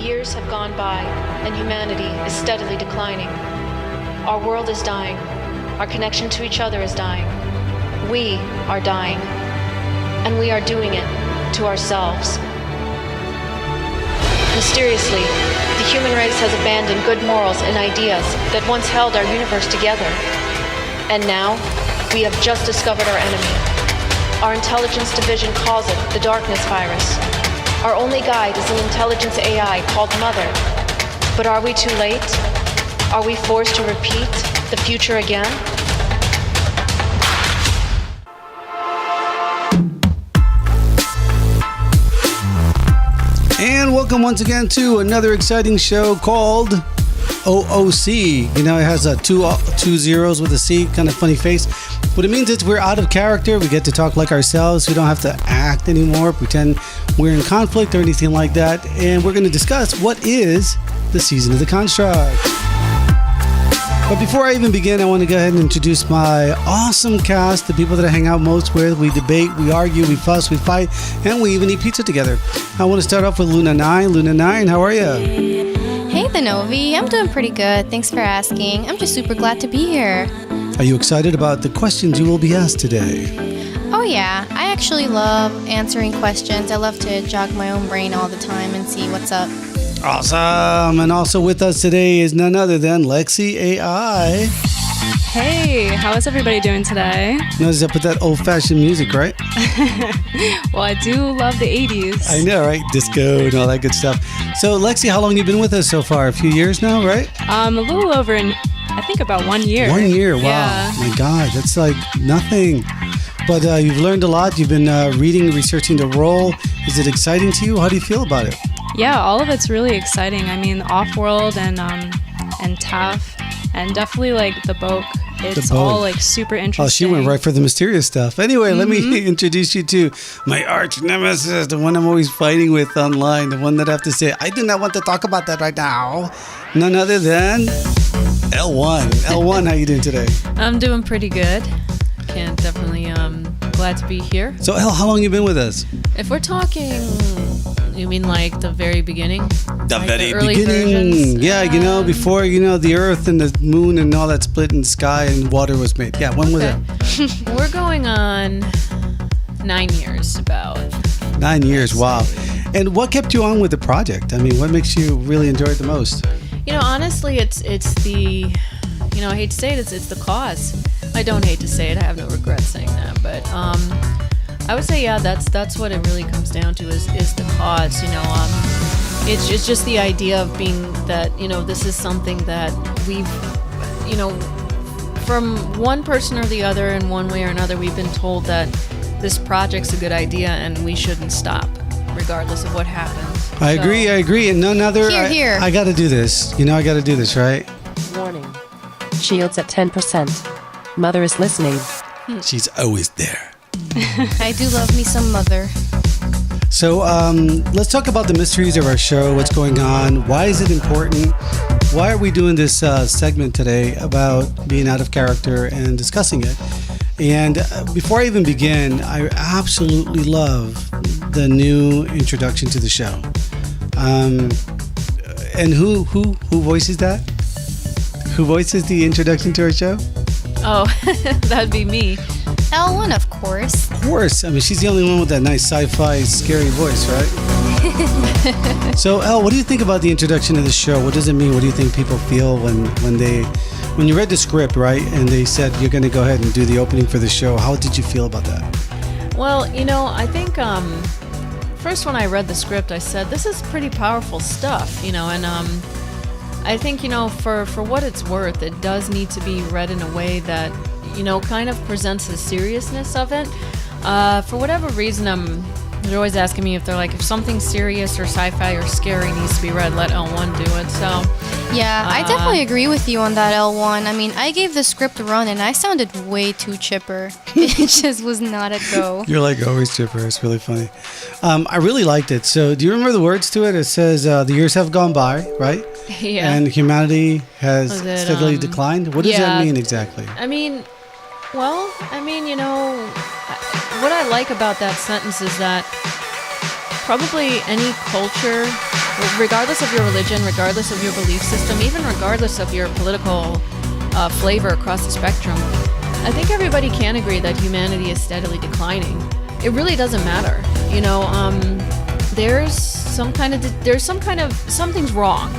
years have gone by, and humanity is steadily declining. Our world is dying. Our connection to each other is dying. We are dying. And we are doing it to ourselves. Mysteriously, the human race has abandoned good morals and ideas that once held our universe together. And now, we have just discovered our enemy. Our intelligence division calls it the darkness virus. Our only guide is an intelligence AI called Mother. But are we too late? Are we forced to repeat the future again? And welcome once again to another exciting show called OOC. You know, it has two zeros with a C, kind of funny face. What it means is we're out of character. We get to talk like ourselves. We don't have to act anymore, pretend we're in conflict or anything like that. And we're going to discuss what is the season of the construct. But before I even begin, I want to go ahead and introduce my awesome cast, the people that I hang out most with. We debate, we argue, we fuss, we fight, and we even eat pizza together. I want to start off with Luna 9. Luna 9, how are you? Hey, the Novi. I'm doing pretty good. Thanks for asking. I'm just super glad to be here. Are you excited about the questions you will be asked today? Oh, yeah. I actually love answering questions. I love to jog my own brain all the time and see what's up. Awesome. And also with us today is none other than Lexi AI. Hey, how is everybody doing today? Notice I put that old-fashioned music, right? Well, I do love the 80s. I know, right? Disco and all that good stuff. So, Lexi, how long have you been with us so far? A few years now, right? A little over, I think about 1 year. 1 year, wow. Yeah. My God, that's like nothing. But you've learned a lot. You've been reading, researching the role. Is it exciting to you? How do you feel about it? Yeah, all of it's really exciting. I mean, off-world and tough, and definitely like the boat. It's all like super interesting. Oh, she went right for the mysterious stuff. Anyway, let me introduce you to my arch nemesis, the one I'm always fighting with online, the one that I have to say, I do not want to talk about that right now. None other than L1. L1, how you doing today? I'm doing pretty good. Can't definitely glad to be here. So, L, how long you been with us? If we're talking, you mean like the very beginning? The like very the early beginning. versions? Yeah, you know, before, the earth and the moon and all that split in the sky and water was made. Yeah, when was it? We're going on 9 years about. 9 years, wow. And what kept you on with the project? I mean, what makes you really enjoy it the most? Honestly, it's the, I hate to say it, it's the cause. I don't hate to say it. I have no regret saying that, but I would say, yeah, that's what it really comes down to is the cause. It's just the idea of being that, this is something that we've, from one person or the other in one way or another, we've been told that this project's a good idea and we shouldn't stop regardless of what happens. I agree. And none other. Here. I got to do this. I got to do this, right? Warning. Shields at 10%. Mother is listening. She's always there. I do love me some Mother. So let's talk about the mysteries of our show. What's going on? Why is it important? Why are we doing this segment today about being out of character and discussing it? And before I even begin, I absolutely love the new introduction to the show. And who voices that? Who voices the introduction to our show? Oh, that'd be me. L1, of course. Of course. I mean, she's the only one with that nice sci-fi, scary voice, right? So, Elle, what do you think about the introduction of the show? What does it mean? What do you think people feel when you read the script, right? And they said you're going to go ahead and do the opening for the show. How did you feel about that? Well, I think first when I read the script, I said this is pretty powerful stuff, and I think, for what it's worth, it does need to be read in a way that, kind of presents the seriousness of it. For whatever reason, they're always asking me if something serious or sci-fi or scary needs to be read, let L1 do it. So, yeah, I definitely agree with you on that, L1. I mean, I gave the script a run and I sounded way too chipper. It just was not a go. You're like always chipper. It's really funny. I really liked it. So, do you remember the words to it? It says, the years have gone by, right? Yeah. And humanity has steadily declined. What does that mean exactly? What I like about that sentence is that probably any culture, regardless of your religion, regardless of your belief system, even regardless of your political flavor across the spectrum, I think everybody can agree that humanity is steadily declining. It really doesn't matter. Something's wrong.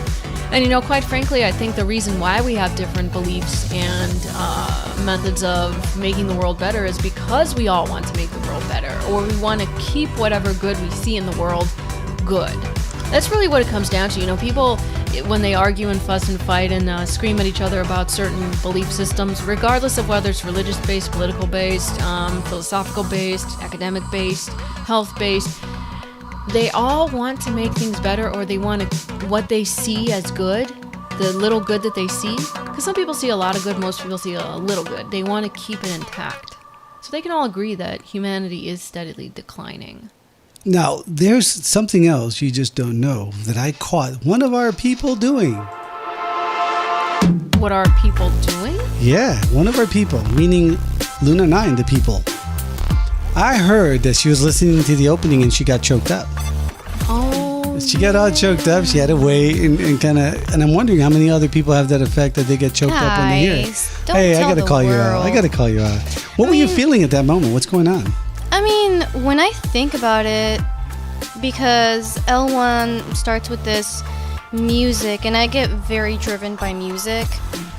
And quite frankly, I think the reason why we have different beliefs and methods of making the world better is because we all want to make the world better, or we want to keep whatever good we see in the world good. That's really what it comes down to. People, when they argue and fuss and fight and scream at each other about certain belief systems, regardless of whether it's religious-based, political-based, philosophical-based, academic-based, health-based, they all want to make things better, or they want what they see as good, the little good that they see. Because some people see a lot of good, most people see a little good. They want to keep it intact. So they can all agree that humanity is steadily declining. Now, there's something else you just don't know that I caught one of our people doing. What are people doing? Yeah, one of our people, meaning Luna 9, the people. I heard that she was listening to the opening and she got choked up. Oh. She got all choked up. She had to wait and I'm wondering how many other people have that effect that they get choked up when they hear it. Don't Hey, I tell gotta the call you out. world. I gotta call you out. What were you feeling at that moment? What's going on? I mean, when I think about it, because L1 starts with this music, and I get very driven by music.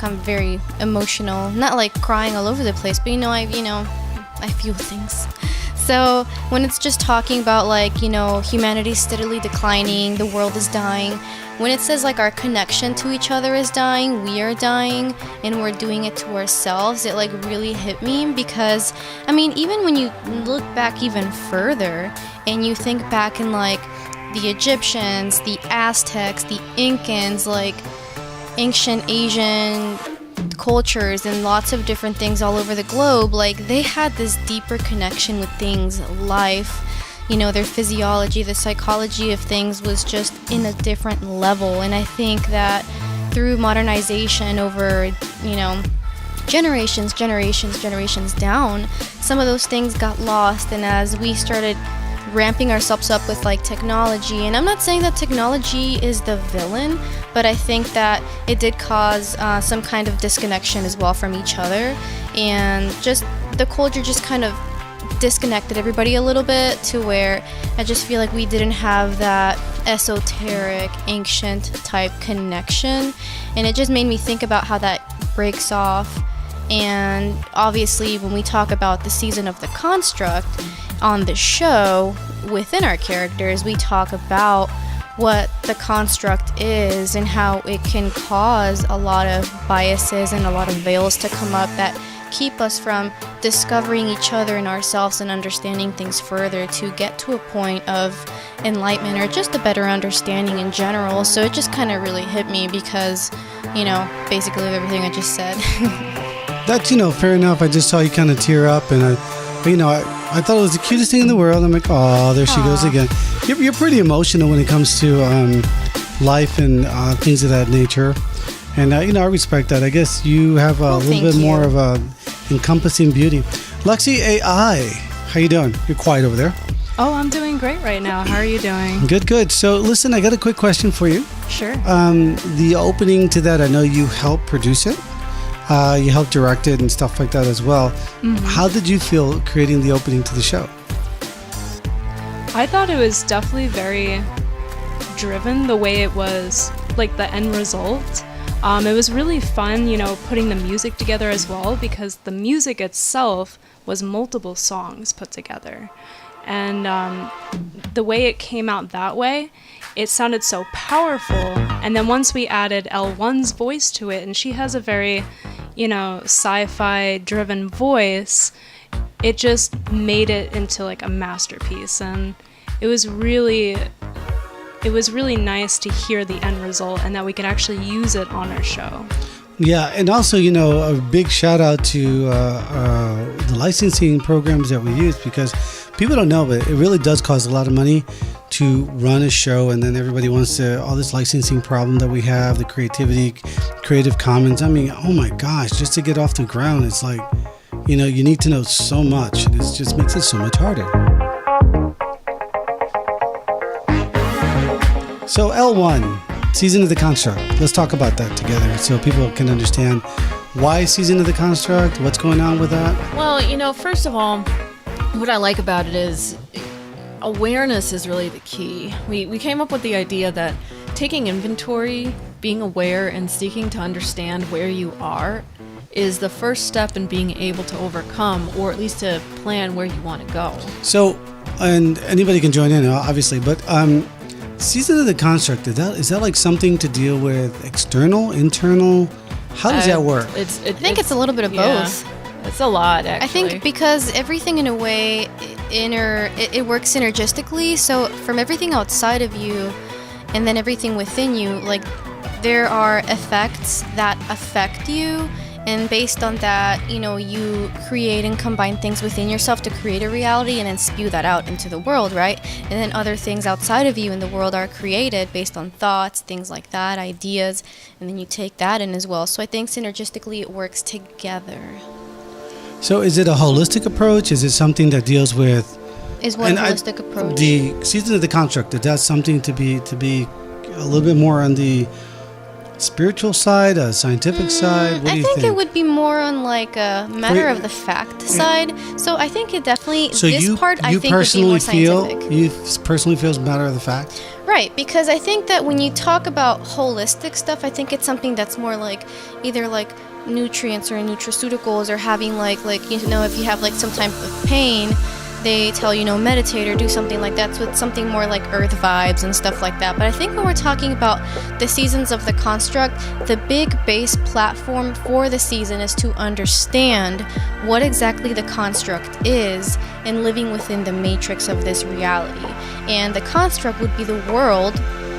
I'm very emotional, not like crying all over the place, but I feel things. So when it's just talking about humanity's steadily declining, the world is dying, when it says our connection to each other is dying, we are dying, and we're doing it to ourselves, it really hit me because, even when you look back even further and you think back in the Egyptians, the Aztecs, the Incans, ancient Asian cultures and lots of different things all over the globe, they had this deeper connection with things, life, their physiology, the psychology of things was just in a different level. And I think that through modernization over, generations down, some of those things got lost. And as we started ramping ourselves up with technology, and I'm not saying that technology is the villain, but I think that it did cause some kind of disconnection as well from each other, and just the culture just kind of disconnected everybody a little bit to where I just feel we didn't have that esoteric, ancient type connection, and it just made me think about how that breaks off. And obviously when we talk about the season of the construct on the show, within our characters, we talk about what the construct is and how it can cause a lot of biases and a lot of veils to come up that keep us from discovering each other and ourselves and understanding things further to get to a point of enlightenment or just a better understanding in general. So it just kind of really hit me because, basically everything I just said. That's, fair enough. I just saw you kind of tear up, and I thought it was the cutest thing in the world. I'm like, oh, there she goes again. You're pretty emotional when it comes to life and things of that nature. And, I respect that. I guess you have a little bit more of a encompassing beauty. Lexi AI, how you doing? You're quiet over there. Oh, I'm doing great right now. How are you doing? Good. So, listen, I got a quick question for you. Sure. The opening to that, I know you helped produce it. You helped direct it and stuff like that as well. Mm-hmm. How did you feel creating the opening to the show? I thought it was definitely very driven, the way it was, the end result. It was really fun, putting the music together as well, because the music itself was multiple songs put together. And the way it came out that way, it sounded so powerful. And then once we added L1's voice to it, and she has a very, sci-fi driven voice, it just made it into a masterpiece. And it was really nice to hear the end result and that we could actually use it on our show. Yeah, and also, a big shout out to the licensing programs that we use, because people don't know, but it really does cost a lot of money to run a show, and then everybody wants to, all this licensing problem that we have, the Creative Commons. Oh my gosh, just to get off the ground, it's you need to know so much, and it just makes it so much harder. So L1, Season of the Construct. Let's talk about that together so people can understand why Season of the Construct, what's going on with that. Well, first of all, what I like about it is awareness is really the key. We came up with the idea that taking inventory, being aware, and seeking to understand where you are is the first step in being able to overcome, or at least to plan where you want to go. So, and anybody can join in, obviously, but Season of the Construct, is that like something to deal with external, internal? How does that work? I think it's a little bit of both. It's a lot, actually. I think because everything in a way, it works synergistically. So from everything outside of you and then everything within you, like there are effects that affect you. And based on that, you create and combine things within yourself to create a reality and then spew that out into the world, right? And then other things outside of you in the world are created based on thoughts, things like that, ideas, and then you take that in as well. So I think synergistically it works together. So is it a holistic approach? Is it something that deals with... Is one holistic approach. The Season of the Construct, is that something to be a little bit more on the spiritual side, a scientific side? What do you think? I think it would be more on like a matter of the fact side. So I think it definitely, so this part I think would be more scientific. You personally feel it's matter of the fact? Right, because I think that when you talk about holistic stuff, I think it's something that's more like either like nutrients or nutraceuticals, or having like if you have like some type of pain, they tell you meditate or do something like that. So it's something more like earth vibes and stuff like that. But I think when we're talking about the seasons of the construct, the big base platform for the season is to understand what exactly the construct is and living within the matrix of this reality. And the construct would be the world,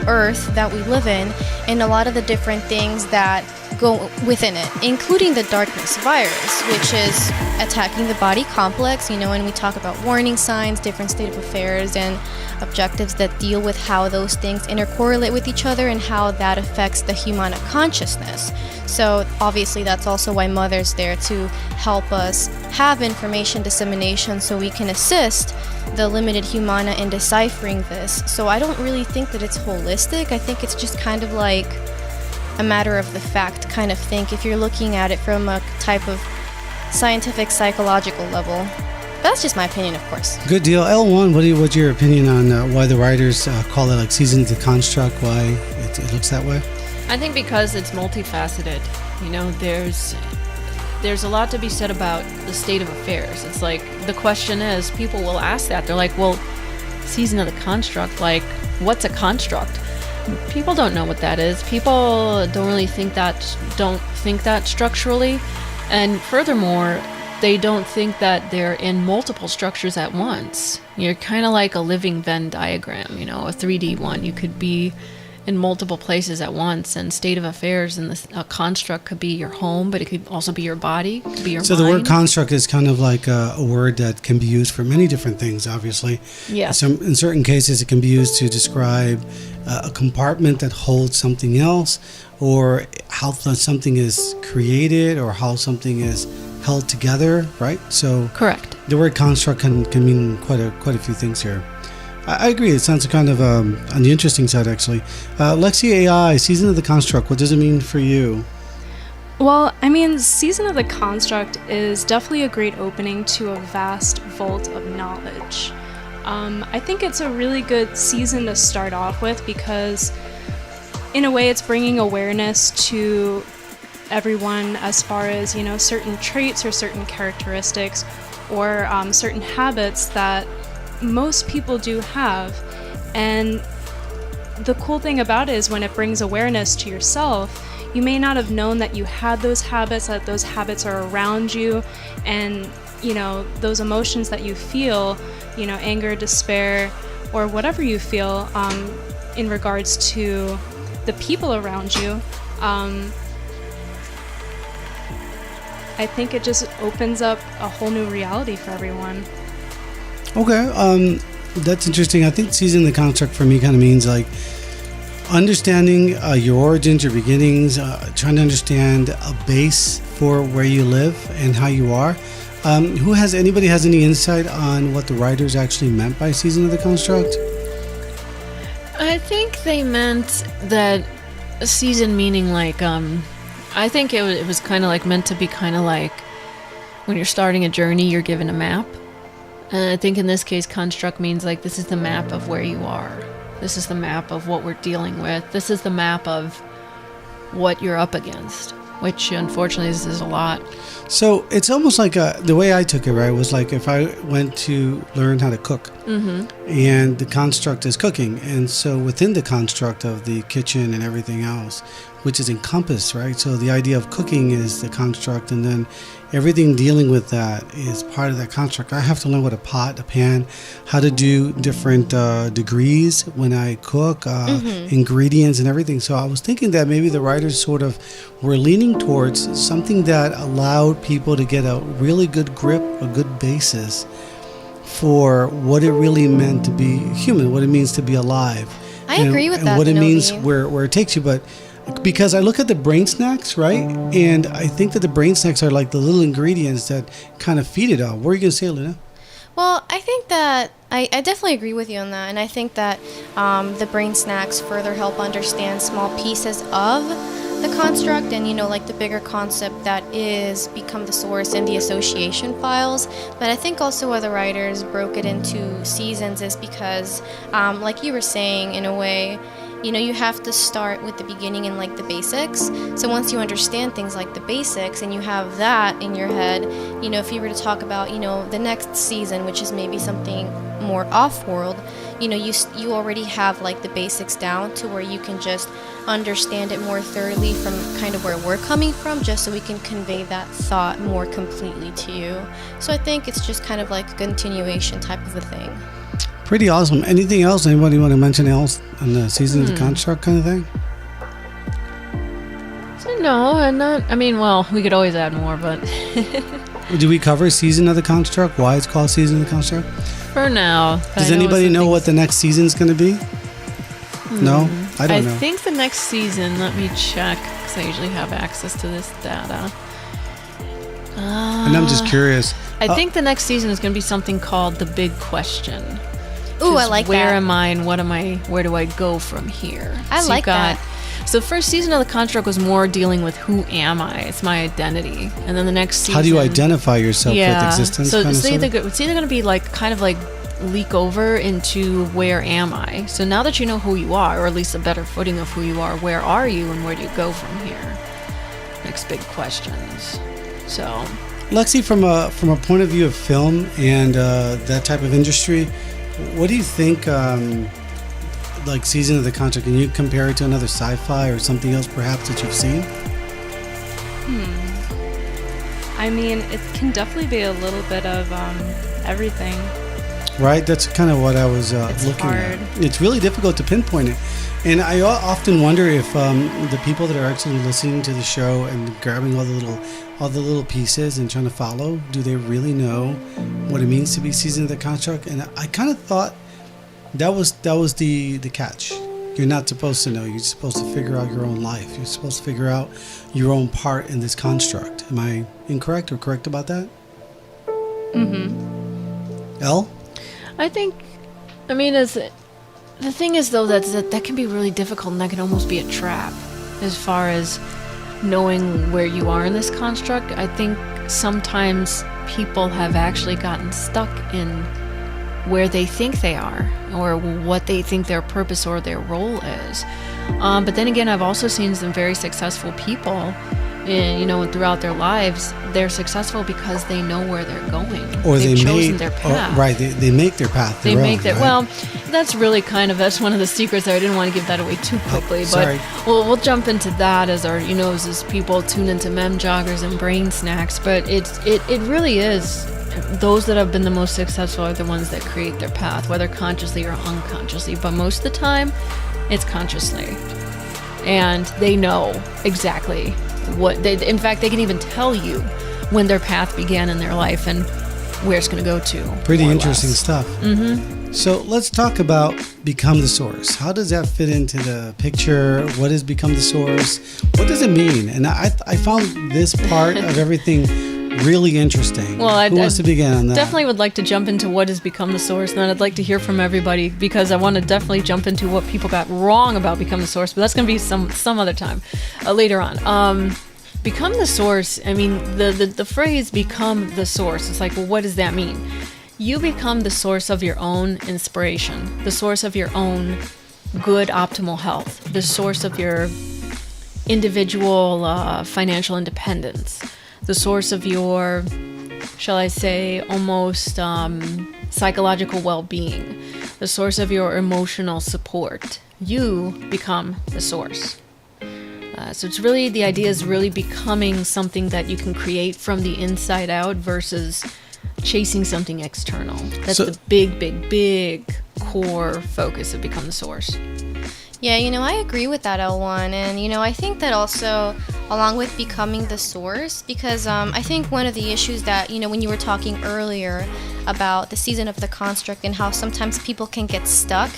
earth, that we live in, and a lot of the different things that go within it, including the darkness virus, which is attacking the body complex, and we talk about warning signs, different state of affairs, and objectives that deal with how those things intercorrelate with each other and how that affects the humana consciousness. So obviously that's also why Mother's there, to help us have information dissemination so we can assist the limited humana in deciphering this. So I don't really think that it's holistic. I think it's just kind of like a matter of the fact kind of thing, if you're looking at it from a type of scientific psychological level. That's just my opinion, of course. Good deal. L1, what's your opinion on why the writers call it like Season of the Construct, why it looks that way? I think because it's multifaceted. There's a lot to be said about the state of affairs. It's like, the question is, people will ask that. They're like, well, Season of the Construct, like, what's a construct? People don't know what that is. People don't really think that structurally. And furthermore, they don't think that they're in multiple structures at once. You're kind of like a living Venn diagram, a 3D one. You could be in multiple places at once, and state of affairs in a construct could be your home, but it could also be your body, it could be your so mind. The word construct is kind of like a word that can be used for many different things, obviously. Yes. In certain cases, it can be used to describe a compartment that holds something else, or how something is created, or how something is held together, right? So correct. The word construct can mean quite a few things here. I agree. It sounds kind of on the interesting side, actually. Lexi AI, Season of the Construct, what does it mean for you? Well, Season of the Construct is definitely a great opening to a vast vault of knowledge. I think it's a really good season to start off with because, in a way, it's bringing awareness to everyone as far as, certain traits or certain characteristics or certain habits that most people do have. And the cool thing about it is when it brings awareness to yourself, you may not have known that you had those habits, that those habits are around you, and those emotions that you feel, anger, despair, or whatever you feel in regards to the people around you. I think it just opens up a whole new reality for everyone. Okay, that's interesting. I think Season of the Construct for me kind of means like understanding your origins, your beginnings, trying to understand a base for where you live and how you are. Anybody has any insight on what the writers actually meant by Season of the Construct? I think they meant that season meaning like, I think it was kind of like meant to be kind of like when you're starting a journey, you're given a map. And I think in this case, construct means like this is the map of where you are. This is the map of what we're dealing with. This is the map of what you're up against, which unfortunately this is a lot. So it's almost like the way I took it, right, was like if I went to learn how to cook, and the construct is cooking, and so within the construct of the kitchen and everything else, which is encompassed, right? So the idea of cooking is the construct, and then everything dealing with that is part of that construct. I have to learn what a pot, a pan, how to do different degrees when I cook, ingredients and everything. So I was thinking that maybe the writers sort of were leaning towards something that allowed people to get a really good grip, a good basis for what it really meant to be human, what it means to be alive. I agree with and that, what it means, Denovi. where it takes you. But because I look at the brain snacks, right? And I think that the brain snacks are like the little ingredients that kind of feed it all. What are you going to say, Luna? Well, I think that I definitely agree with you on that. And I think that the brain snacks further help understand small pieces of the construct and, like the bigger concept that is become the source and the association files. But I think also why the writers broke it into seasons is because, like you were saying, in a way, you have to start with the beginning and like the basics. So once you understand things like the basics and you have that in your head, if you were to talk about, the next season, which is maybe something more off-world, you already have like the basics down to where you can just understand it more thoroughly from kind of where we're coming from, just so we can convey that thought more completely to you. So I think it's just kind of like a continuation type of a thing. Pretty awesome. Anything else? Anybody want to mention else on the season of the construct kind of thing? No, and not. I mean, well, we could always add more, but Do we cover season of the construct? Why it's called season of the construct? for now. Does anybody know what the next season's going to be? No, I don't know. I think the next season. Let me check because I usually have access to this data. And I'm just curious. I think the next season is going to be something called The Big Question. Ooh, I like where that. am I and what am I? Where do I go from here? I like that. So the first season of the construct was more dealing with who am I? It's my identity. And then the next season. How do you identify yourself with existence? So kind it's of either going to be like kind of like leak over into where am I? So now that you know who you are, or at least a better footing of who you are, where are you and where do you go from here? Next big questions. So Lexi, from a point of view of film and that type of industry, what do you think? Like season of the contract, can you compare it to another sci-fi or something else perhaps that you've seen? I mean, it can definitely be a little bit of everything. Right, that's kind of what I was looking hard. at. It's really difficult to pinpoint it, and I often wonder if the people that are actually listening to the show and grabbing all the little pieces and trying to follow, do they really know what it means to be season of the contract? And I kind of thought that was the catch. You're not supposed to know. You're supposed to figure out your own life. You're supposed to figure out your own part in this construct. Am I incorrect or correct about that? Elle? I think, I mean, the thing is though that can be really difficult and that can almost be a trap as far as knowing where you are in this construct. I think sometimes people have actually gotten stuck in where they think they are or what they think their purpose or their role is. But then again, I've also seen some very successful people throughout their lives. They're successful because they know where they're going. Or they've they chosen make their path. Right, they make their path. They their make own, their right? well. That's really that's one of the secrets. I didn't want to give that away too quickly, sorry. but we'll jump into that as our as people tune into mem joggers and brain snacks. But it really is. Those that have been the most successful are the ones that create their path, whether consciously or unconsciously. But most of the time, it's consciously, and they know exactly what they. In fact, they can even tell you when their path began in their life and where it's going to go to. Pretty more or interesting less. stuff. So let's talk about Become the Source. How does that fit into the picture? What is Become the Source? What does it mean? And I found this part of everything really interesting. Well, Who wants to begin on that? Definitely would like to jump into what has become the source, and then I'd like to hear from everybody because I want to definitely jump into what people got wrong about Become the Source, but that's going to be some other time, later on. Become the source, I mean, the phrase become the source, it's like, well, what does that mean? You become the source of your own inspiration, the source of your own good optimal health, the source of your individual financial independence, the source of your, shall I say, almost psychological well-being, the source of your emotional support. You become the source. So it's really, the idea is really becoming something that you can create from the inside out versus chasing something external. That's the big core focus of Become the Source. Yeah, I agree with that, L1. And, I think that also, along with becoming the source, because I think one of the issues that, when you were talking earlier about the season of the construct and how sometimes people can get stuck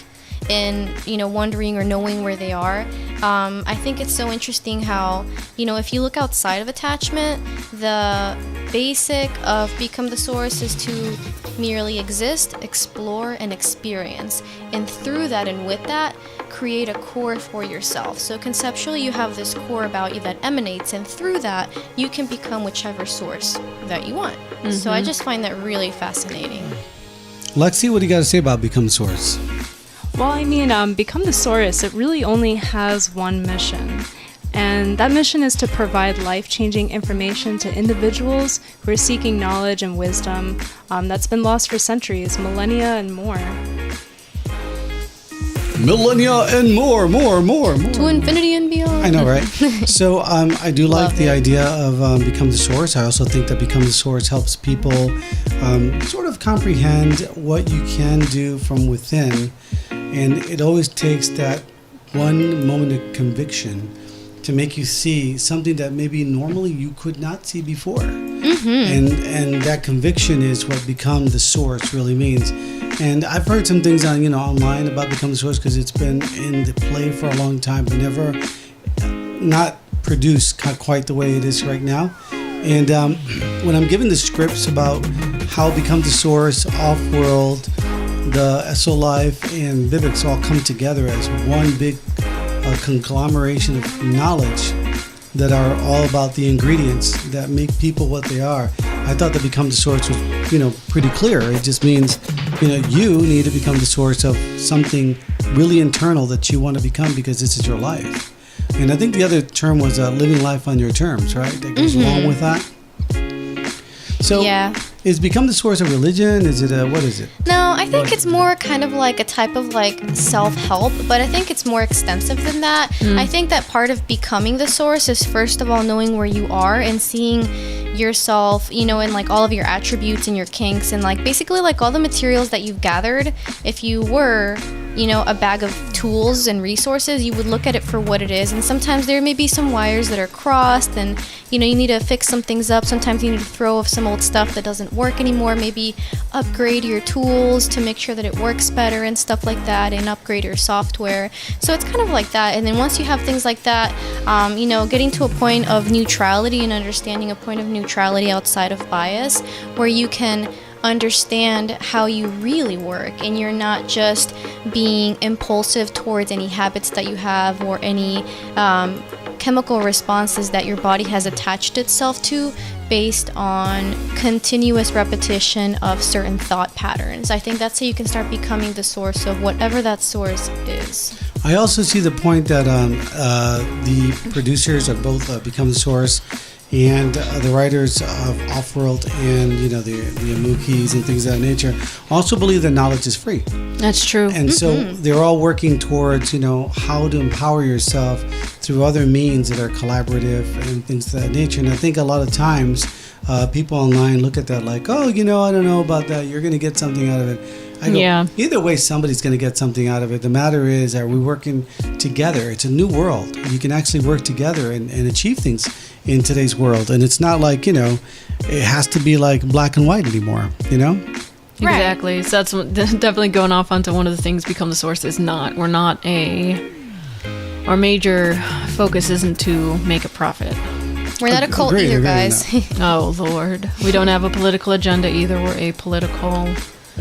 in, wondering or knowing where they are, I think it's so interesting how, if you look outside of attachment, the basic of Become the Source is to merely exist, explore, and experience. And through that and with that, create a core for yourself. So conceptually, you have this core about you that emanates, and through that, you can become whichever source that you want. Mm-hmm. So I just find that really fascinating. Lexi, what do you got to say about Become the Source? Well, I mean, Become the Source, it really only has one mission. And that mission is to provide life-changing information to individuals who are seeking knowledge and wisdom that's been lost for centuries, millennia, and more. Millennia and more. To infinity and beyond. I know, right? So I do like the idea of Become the Source. I also think that Become the Source helps people sort of comprehend what you can do from within. And it always takes that one moment of conviction to make you see something that maybe normally you could not see before. Mm-hmm. And that conviction is what Become the Source really means. And I've heard some things on online about Become the Source because it's been in the play for a long time, but never not produced quite the way it is right now. And when I'm given the scripts about how Become the Source, Off-World, the ESO-Life, and Vivix all come together as one big conglomeration of knowledge that are all about the ingredients that make people what they are. I thought that Become the Source was, pretty clear. It just means, you need to become the source of something really internal that you want to become because this is your life. And I think the other term was living life on your terms, right? That goes along with that. So, is Become the Source a religion? Is it what is it? No, I think it's more kind of like a type of self-help, but I think it's more extensive than that. I think that part of becoming the source is first of all knowing where you are and seeing yourself, in all of your attributes and your kinks and basically all the materials that you've gathered. If you were, a bag of tools and resources, you would look at it for what it is. And sometimes there may be some wires that are crossed and, you need to fix some things up. Sometimes you need to throw off some old stuff that doesn't work anymore. Maybe upgrade your tools to make sure that it works better and stuff like that, and upgrade your software. So it's kind of like that. And then once you have things like that, getting to a point of neutrality and understanding a point of neutrality outside of bias where you can understand how you really work and you're not just being impulsive towards any habits that you have or any chemical responses that your body has attached itself to based on continuous repetition of certain thought patterns. I think that's how you can start becoming the source of whatever that source is. I also see the point that the producers of both Become the Source and the writers of Off-World and the Amuechis and things of that nature also believe that knowledge is free. That's true. And so they're all working towards how to empower yourself through other means that are collaborative and things of that nature. And I think a lot of times people online look at that like, oh, I don't know about that. You're going to get something out of it. I go, either way, somebody's going to get something out of it. The matter is, are we working together? It's a new world. You can actually work together and achieve things in today's world. And it's not like, it has to be like black and white anymore, Exactly. Right. So that's definitely going off onto one of the things Become the Source is not. Our major focus isn't to make a profit. We're not a cult Agreed, either, agreed on guys. that. Oh Lord, we don't have a political agenda either. We're apolitical.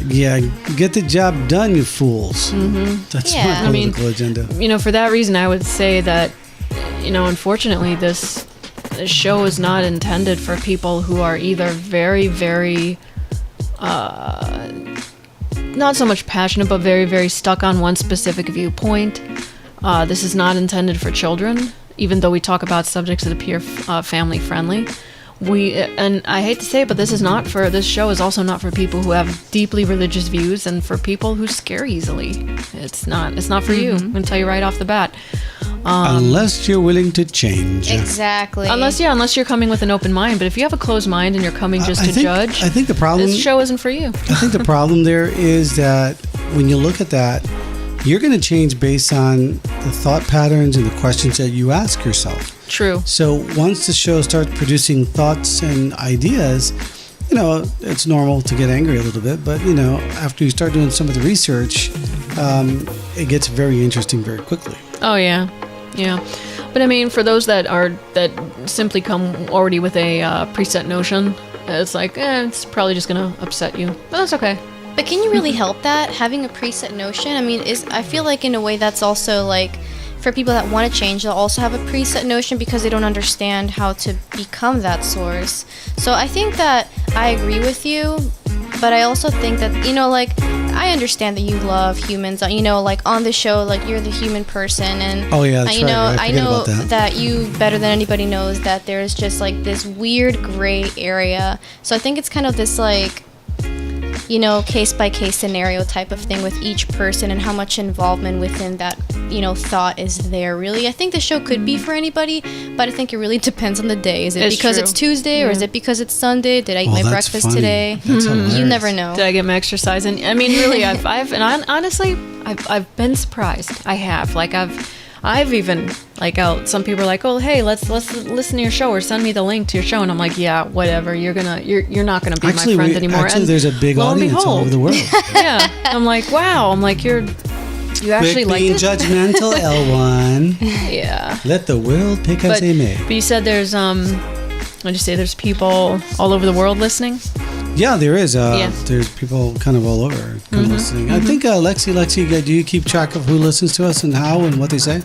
Yeah, get the job done, you fools. That's Yeah. my I mean, political agenda. You know, for that reason, I would say that, you know, unfortunately, this show is not intended for people who are either very, very, not so much passionate, but very, very stuck on one specific viewpoint. This is not intended for children, even though we talk about subjects that appear family friendly. And I hate to say it, but this show is also not for people who have deeply religious views and for people who scare easily. It's not for you. I'm gonna tell you right off the bat. Unless you're willing to change. Exactly. Unless you're coming with an open mind. But if you have a closed mind and you're coming just to judge, I think the problem. this show isn't for you. I think the problem there is that when you look at that, you're going to change based on the thought patterns and the questions that you ask yourself. True. So once the show starts producing thoughts and ideas, you know, it's normal to get angry a little bit, but you know, after you start doing some of the research, it gets very interesting very quickly. Oh yeah. But I mean, for those that simply come already with a preset notion, it's like, it's probably just gonna upset you. But that's okay. But can you really help that, having a preset notion? I mean, I feel like in a way that's also like, for people that want to change, they'll also have a preset notion because they don't understand how to become that source. So I think that I agree with you, but I also think that, you know, like, I understand that you love humans, you know, like on the show, like you're the human person, and Oh, yeah, that's you know, right. I I forget know about that. that you better than anybody knows that there's just like this weird gray area. So I think it's kind of this like, you know, case by case scenario type of thing with each person and how much involvement within that, you know, thought is there. Really, I think the show could be for anybody, but I think it really depends on the day. Is it It's because true. it's Tuesday or is it because it's Sunday? Did I eat my that's breakfast funny. today? That's hilarious. You never know. Did I get my exercise in? I mean, really, honestly, I've been surprised. I have. Like, I've even, like, some people are like, oh, hey, let's listen to your show or send me the link to your show. And I'm like, yeah, whatever. You're not gonna be my friend anymore. Actually, And there's a big lo and audience all behold, over the world. Yeah. I'm like, wow. I'm like, you actually Quit like being it? judgmental, L1. Yeah. Let the world pick as they may. But you said there's what'd you say? There's people all over the world listening. Yeah, there is. Yeah. There's people kind of all over kind of listening. I think Lexi, do you keep track of who listens to us and how and what they say?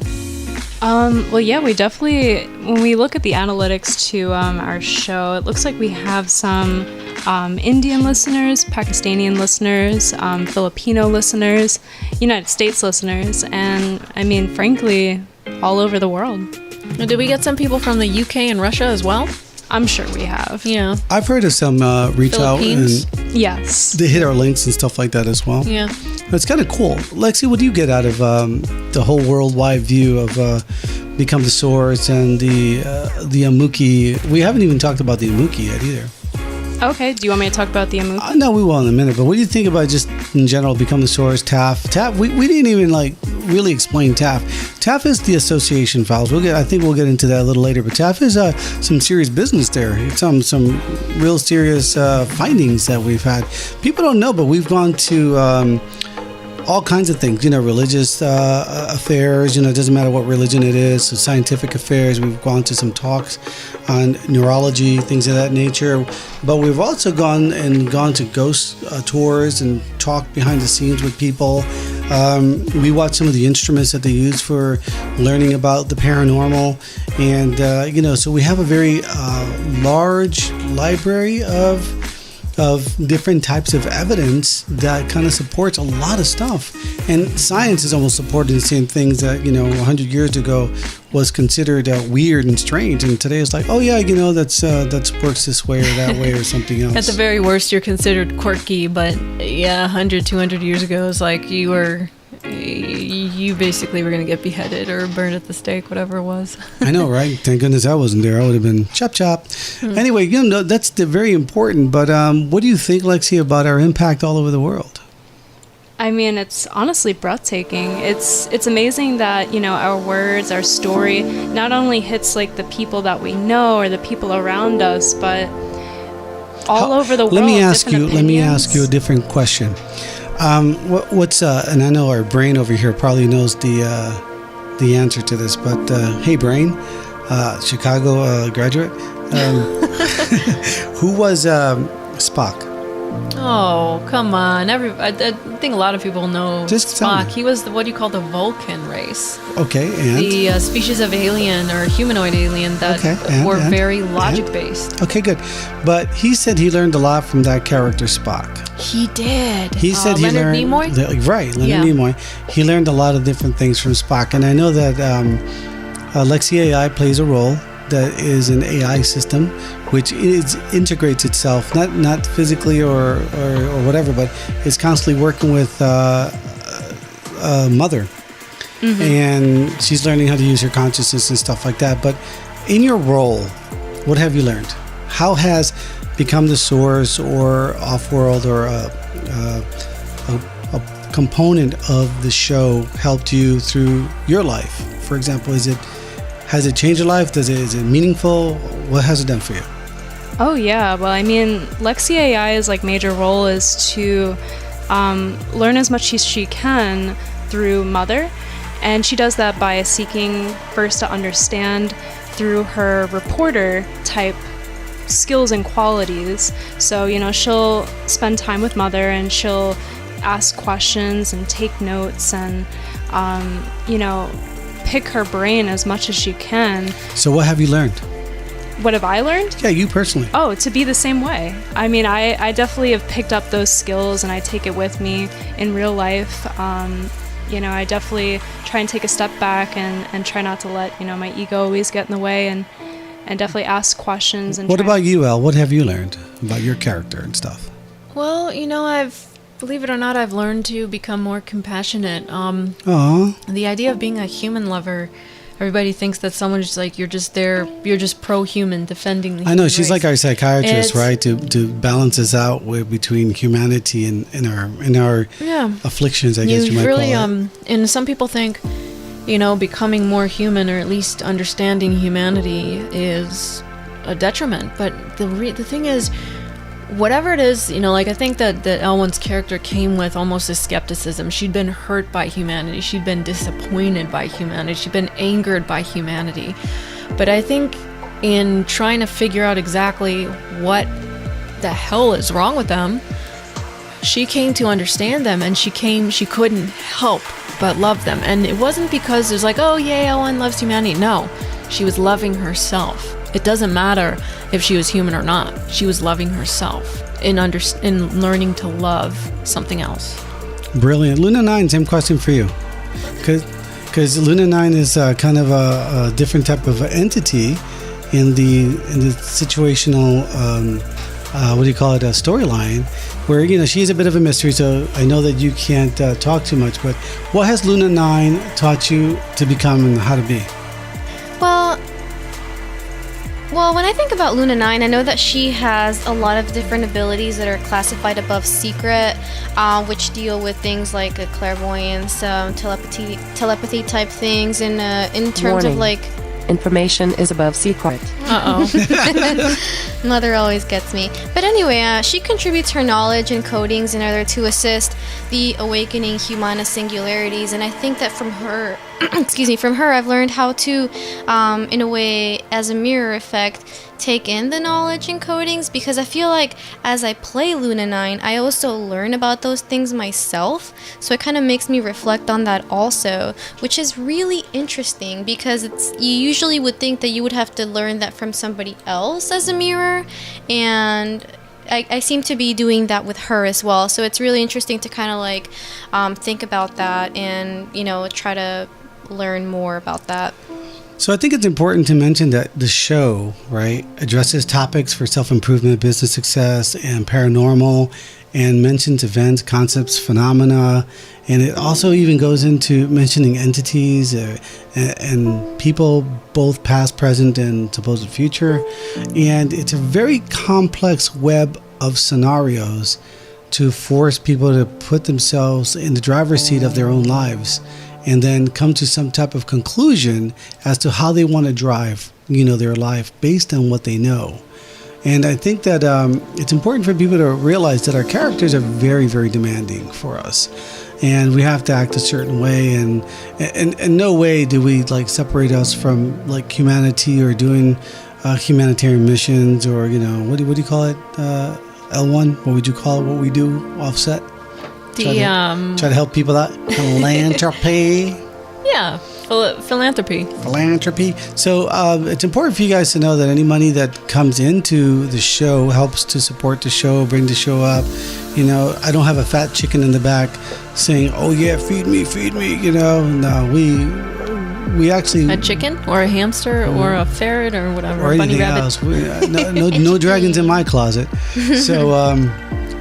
Well, yeah, we definitely, when we look at the analytics to our show, it looks like we have some Indian listeners, Pakistani listeners, Filipino listeners, United States listeners, and I mean, frankly, all over the world. Did we get some people from the UK and Russia as well? I'm sure we have. Yeah. I've heard of some reach out Philippines? and Yes. they hit our links and stuff like that as well. Yeah. It's kind of cool. Lexi, what do you get out of the whole worldwide view of Become the Source and the Amuechi? We haven't even talked about the Amuechi yet either. Okay, do you want me to talk about the Amuechi? No, we will in a minute. But what do you think about just in general Become the Source, TAF? TAF, we didn't even like really explain TAF. TAF is the association files. I think we'll get into that a little later. But TAF is some serious business there. It's some real serious findings that we've had. People don't know, but we've gone to all kinds of things, religious affairs, it doesn't matter what religion it is, so scientific affairs. We've gone to some talks on neurology, things of that nature. But we've also gone to ghost tours and talked behind the scenes with people. We watched some of the instruments that they use for learning about the paranormal. And, so we have a very large library of different types of evidence that kind of supports a lot of stuff. And science is almost supporting the same things that, 100 years ago was considered weird and strange. And today it's like, oh yeah, that's works this way or that way or something else. At the very worst, you're considered quirky, but yeah, 100, 200 years ago, it's like you basically were going to get beheaded or burned at the stake, whatever it was. I know, right? Thank goodness I wasn't there. I would have been chop chop. Anyway, that's very important. But what do you think, Lexi, about our impact all over the world? I mean, it's honestly breathtaking. It's amazing that, our words, our story, not only hits like the people that we know or the people around us, but all over the world. Let me ask different you a different question. What's and I know our brain over here probably knows the answer to this, but hey brain, Chicago graduate. Who was Spock? Oh, come on. I think a lot of people know Just tell Spock. me. He was what you call the Vulcan race. Okay, and? The species of alien or humanoid alien that were very logic-based. Okay, good. But he said he learned a lot from that character Spock. He did. He said he Leonard learned... Nimoy? Right, Leonard Nimoy. He learned a lot of different things from Spock. And I know that Lexi AI plays a role that is an AI system which integrates itself, not physically or whatever, but is constantly working with Mother. Mm-hmm. And she's learning how to use her consciousness and stuff like that. But in your role, what have you learned? How has Become the Source or Off-World or a component of the show helped you through your life? For example, has it changed your life? Is it meaningful? What has it done for you? Oh yeah, well I mean, Lexi AI's like major role is to learn as much as she can through Mother, and she does that by seeking first to understand through her reporter type skills and qualities. So, you know, she'll spend time with Mother and she'll ask questions and take notes and, you know, pick her brain as much as she can. So what have you learned? What have I learned? Yeah, you personally. Oh, to be the same way. I mean, I definitely have picked up those skills and I take it with me in real life. You know, I definitely try and take a step back and try not to let, you know, my ego always get in the way and definitely ask questions. And what about you, Elle? What have you learned about your character and stuff? Well, you know, believe it or not, I've learned to become more compassionate. The idea of being a human lover, everybody thinks that someone's just like, you're just pro-human, defending the human I know, she's race. like our psychiatrist, right? To balance us out between humanity and our afflictions, I guess you might really, call it. And some people think, you know, becoming more human or at least understanding humanity is a detriment. But the thing is, whatever it is, you know, like I think that Elwyn's character came with almost a skepticism. She'd been hurt by humanity. She'd been disappointed by humanity. She'd been angered by humanity. But I think in trying to figure out exactly what the hell is wrong with them, she came to understand them, and she couldn't help but love them. And it wasn't because there's like, oh yay, Elwyn loves humanity. No, she was loving herself. It doesn't matter if she was human or not. She was loving herself in learning to love something else. Brilliant. Luna 9, same question for you. Because Luna 9 is kind of a different type of entity in the situational, what do you call it, a storyline, where, you know, she's a bit of a mystery, so I know that you can't talk too much, but what has Luna 9 taught you to become and how to be? Well, when I think about Luna 9, I know that she has a lot of different abilities that are classified above secret, which deal with things like clairvoyance, telepathy type things, and in terms Warning. of like... Information is above secret. Mother always gets me. But anyway, she contributes her knowledge and codings in order to assist the awakening humana singularities, and I think that from her, from her, I've learned how to, in a way, as a mirror effect, take in the knowledge and codings, because I feel like as I play Luna 9, I also learn about those things myself, so it kind of makes me reflect on that also, which is really interesting, because you usually would think that you would have to learn that from somebody else as a mirror, and I seem to be doing that with her as well, so it's really interesting to kind of like think about that and, you know, try to learn more about that. So I think it's important to mention that the show, right, addresses topics for self-improvement, business success, and paranormal, and mentions events, concepts, phenomena, and it also even goes into mentioning entities and people, both past, present, and supposed future. And it's a very complex web of scenarios to force people to put themselves in the driver's seat of their own lives, and then come to some type of conclusion as to how they want to drive, you know, their life based on what they know. And I think that it's important for people to realize that our characters are very, very demanding for us. and we have to act a certain way, and in no way do we like separate us from like humanity or doing humanitarian missions, or what do you call it, L1? What would you call it? What we do offset? Try to help people out. Philanthropy. Yeah, philanthropy. Philanthropy. So it's important for you guys to know that any money that comes into the show helps to support the show, bring the show up. I don't have a fat chicken in the back saying, "Oh yeah, feed me." No, we actually A chicken or a hamster or a ferret or whatever. or Bunny anything rabbit. else. No dragons in my closet.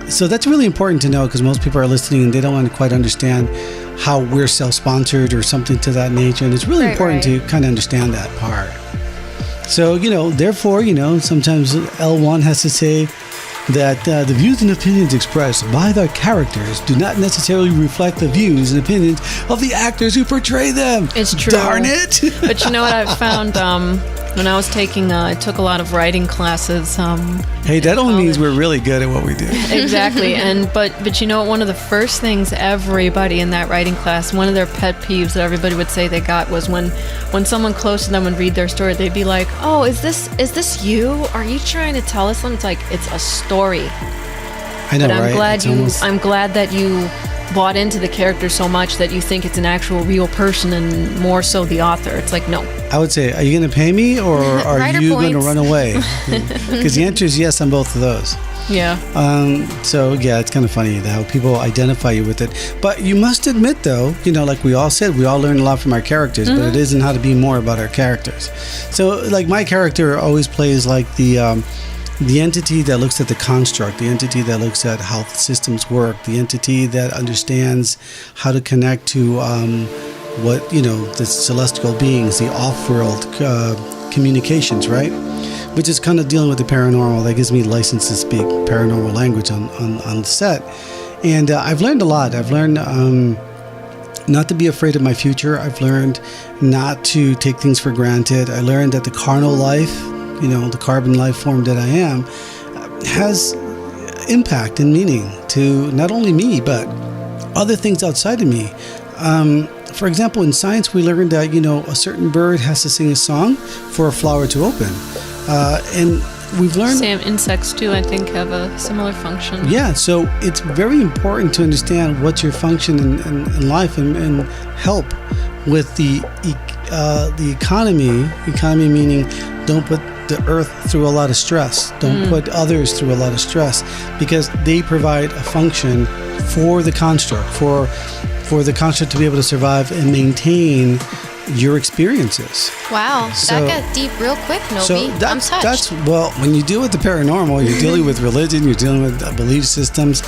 So that's really important to know, because most people are listening and they don't want to quite understand how we're self-sponsored or something to that nature, and it's really important to kind of understand that part. So therefore, sometimes L1 has to say that the views and opinions expressed by the characters do not necessarily reflect the views and opinions of the actors who portray them. It's true. Darn it! But you know what I found when I was I took a lot of writing classes. Hey, that only means we're really good at what we do. Exactly. But one of the first things everybody in that writing class, one of their pet peeves that everybody would say they got was when someone close to them would read their story, they'd be like, "Oh, is this you? Are you trying to tell us something?" It's like, it's a story. I know, But right? I'm glad that you bought into the character so much that you think it's an actual real person, and more so the author. It's like, no. I would say, are you going to pay me, or are Writer you going to points. run away? Because the answer is yes on both of those. Yeah. So yeah, it's kind of funny how people identify you with it. But you must admit, though, like we all said, we all learn a lot from our characters, but it isn't how to be more about our characters. So like my character always plays like the entity that looks at the construct, the entity that looks at how the systems work, the entity that understands how to connect to what the celestial beings, the off-world communications, right? Which is kind of dealing with the paranormal. That gives me license to speak paranormal language on the set. And I've learned a lot. I've learned not to be afraid of my future. I've learned not to take things for granted. I learned that the carnal life, the carbon life form that I am, has impact and meaning to not only me, but other things outside of me. For example, in science, we learned that, a certain bird has to sing a song for a flower to open. And we've learned... Same insects, too, I think, have a similar function. Yeah, so it's very important to understand what's your function in life and help with the economy. Economy meaning don't put the earth through a lot of stress. Don't put others through a lot of stress, because they provide a function for the construct, for the construct to be able to survive and maintain your experiences. Wow, So- that got deep real quick, Nobi. So I'm touched. well, when you deal with the paranormal, you're dealing with religion, you're dealing with belief systems.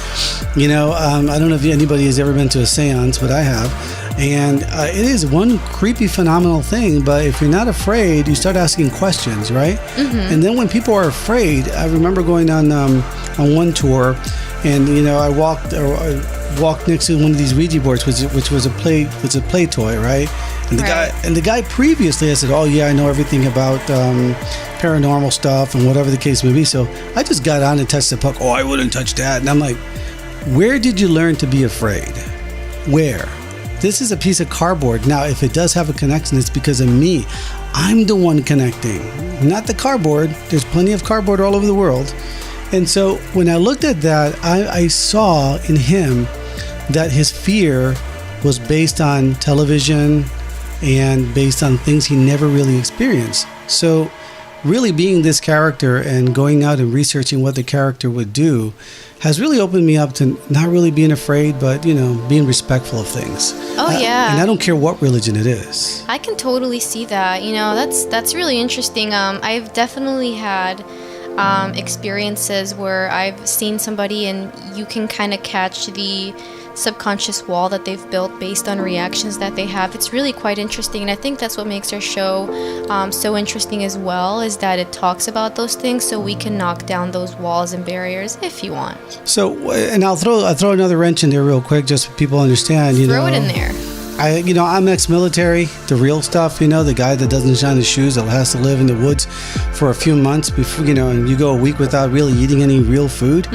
I don't know if anybody has ever been to a seance, but I have. And it is one creepy, phenomenal thing. But if you're not afraid, you start asking questions, right? Mm-hmm. And then when people are afraid, I remember going on one tour, and I walked next to one of these Ouija boards, which was a play toy, right? And the guy previously, I said, "Oh yeah, I know everything about paranormal stuff and whatever the case may be." So I just got on and touched the puck. "Oh, I wouldn't touch that." And I'm like, "Where did you learn to be afraid? Where? This is a piece of cardboard. Now, if it does have a connection, it's because of me. I'm the one connecting, not the cardboard. There's plenty of cardboard all over the world." And so when I looked at that, I saw in him that his fear was based on television and based on things he never really experienced. So really being this character and going out and researching what the character would do has really opened me up to not really being afraid, but being respectful of things. Oh, yeah. And I don't care what religion it is. I can totally see that. That's really interesting. I've definitely had experiences where I've seen somebody and you can kind of catch the subconscious wall that they've built based on reactions that they have. It's really quite interesting, and I think that's what makes our show so interesting as well, is that it talks about those things so we can knock down those walls and barriers if you want. So, and I'll throw another wrench in there real quick just so people understand. Throw it in there. I'm ex-military, the real stuff, the guy that doesn't shine his shoes, that has to live in the woods for a few months before, and you go a week without really eating any real food.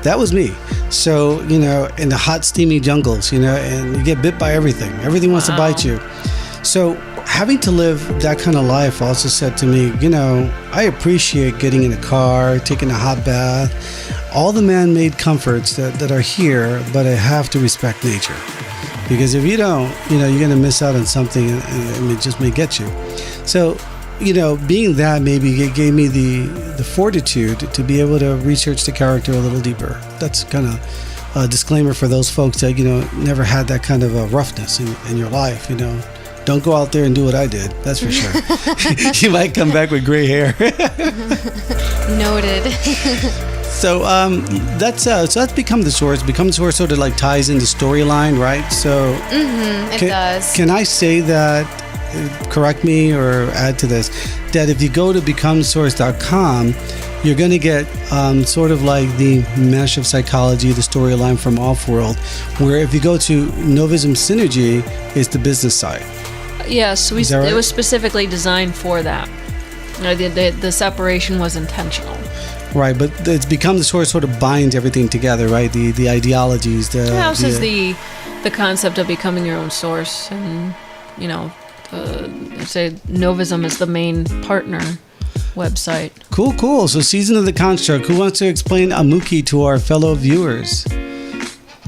That was me. So, in the hot, steamy jungles, and you get bit by everything. Everything wants to bite you. So having to live that kind of life also said to me, I appreciate getting in a car, taking a hot bath, all the man-made comforts that are here, but I have to respect nature. Because if you don't, you're going to miss out on something and it just may get you. So, being that, maybe it gave me the fortitude to be able to research the character a little deeper. That's kind of a disclaimer for those folks that, never had that kind of a roughness in your life, Don't go out there and do what I did. That's for sure. You might come back with gray hair. Noted. So that's Become the Source. Become the Source sort of like ties in the storyline, right? So It does. Can I say that? Correct me or add to this. That if you go to becomesource.com, you're going to get sort of like the mesh of psychology, the storyline from Offworld. Where if you go to Novism Synergy, it's the business side. Yes, Right? It was specifically designed for that. The separation was intentional. Right, but it's Become the Source sort of binds everything together, right? The ideologies. This is the concept of becoming your own source, and say Novism is the main partner website. Cool. So Season of the Construct. Who wants to explain Amuechi to our fellow viewers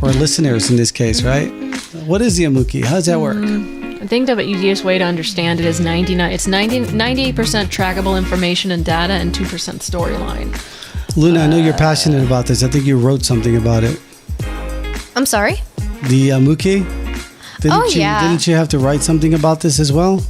or listeners in this case, right? What is the Amuechi? How does that work? I think the easiest way to understand it is 98% trackable information and data and 2% storyline. Luna, I know you're passionate about this. I think you wrote something about it. I'm sorry? The Amuechi? Didn't you have to write something about this as well?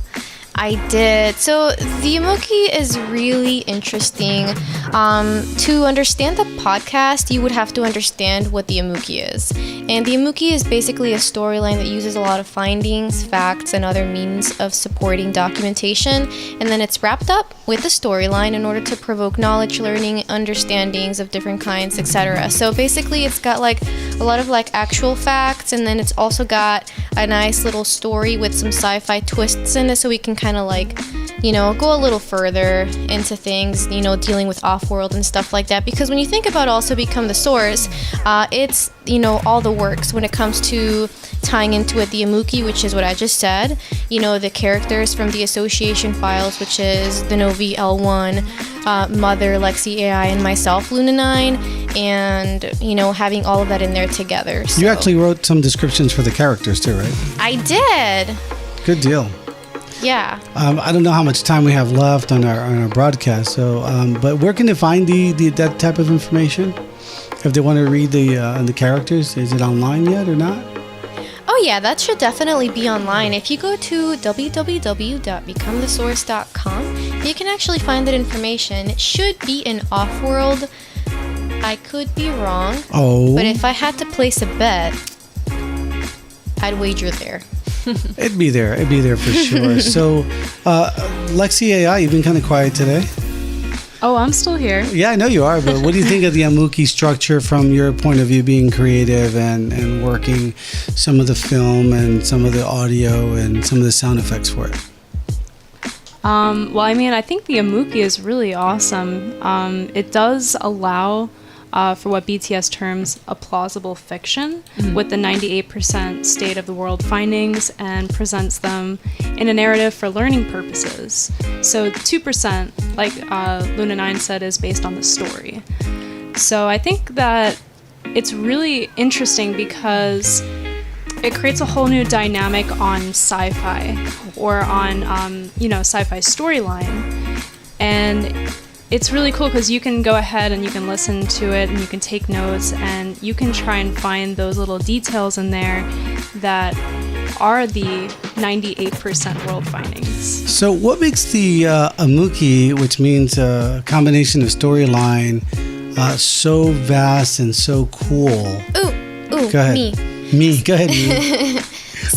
I did. So the Amuechi is really interesting. To understand the podcast, you would have to understand what the Amuechi is. And the Amuechi is basically a storyline that uses a lot of findings, facts, and other means of supporting documentation. And then it's wrapped up with a storyline in order to provoke knowledge, learning, understandings of different kinds, etc. So basically it's got like a lot of like actual facts, and then it's also got a nice little story with some sci-fi twists in it, so we can kind of like, go a little further into things, dealing with Offworld and stuff like that. Because when you think about also Become the Source, it's, all the works when it comes to tying into it the Amuechi, which is what I just said, the characters from the association files, which is the Novi L1, Mother, Lexi AI, and myself, Luna 9, and, having all of that in there together. So. You actually wrote some descriptions for the characters too, right? I did. Good deal. Yeah. I don't know how much time we have left on our broadcast, so but where can they find that type of information? If they want to read the characters, is it online yet or not? Oh yeah, that should definitely be online. If you go to www.becomethesource.com, you can actually find that information. It should be in Offworld. I could be wrong. Oh. But if I had to place a bet, I'd wager there. It'd be there for sure. So, Lexi AI, you've been kind of quiet today. Oh, I'm still here. Yeah, I know you are, but what do you think of the Amuechi structure from your point of view, being creative and working some of the film and some of the audio and some of the sound effects for it? Well, I think the Amuechi is really awesome. It does allow for what BTS terms a plausible fiction with the 98% state of the world findings, and presents them in a narrative for learning purposes. So 2%, like Luna 9 said, is based on the story. So I think that it's really interesting because it creates a whole new dynamic on sci-fi or on, sci-fi storyline. And it's really cool because you can go ahead and you can listen to it and you can take notes and you can try and find those little details in there that are the 98% world findings. So what makes the Amuechi, which means a combination of storyline, so vast and so cool? Ooh, go ahead. Me, go ahead. Me.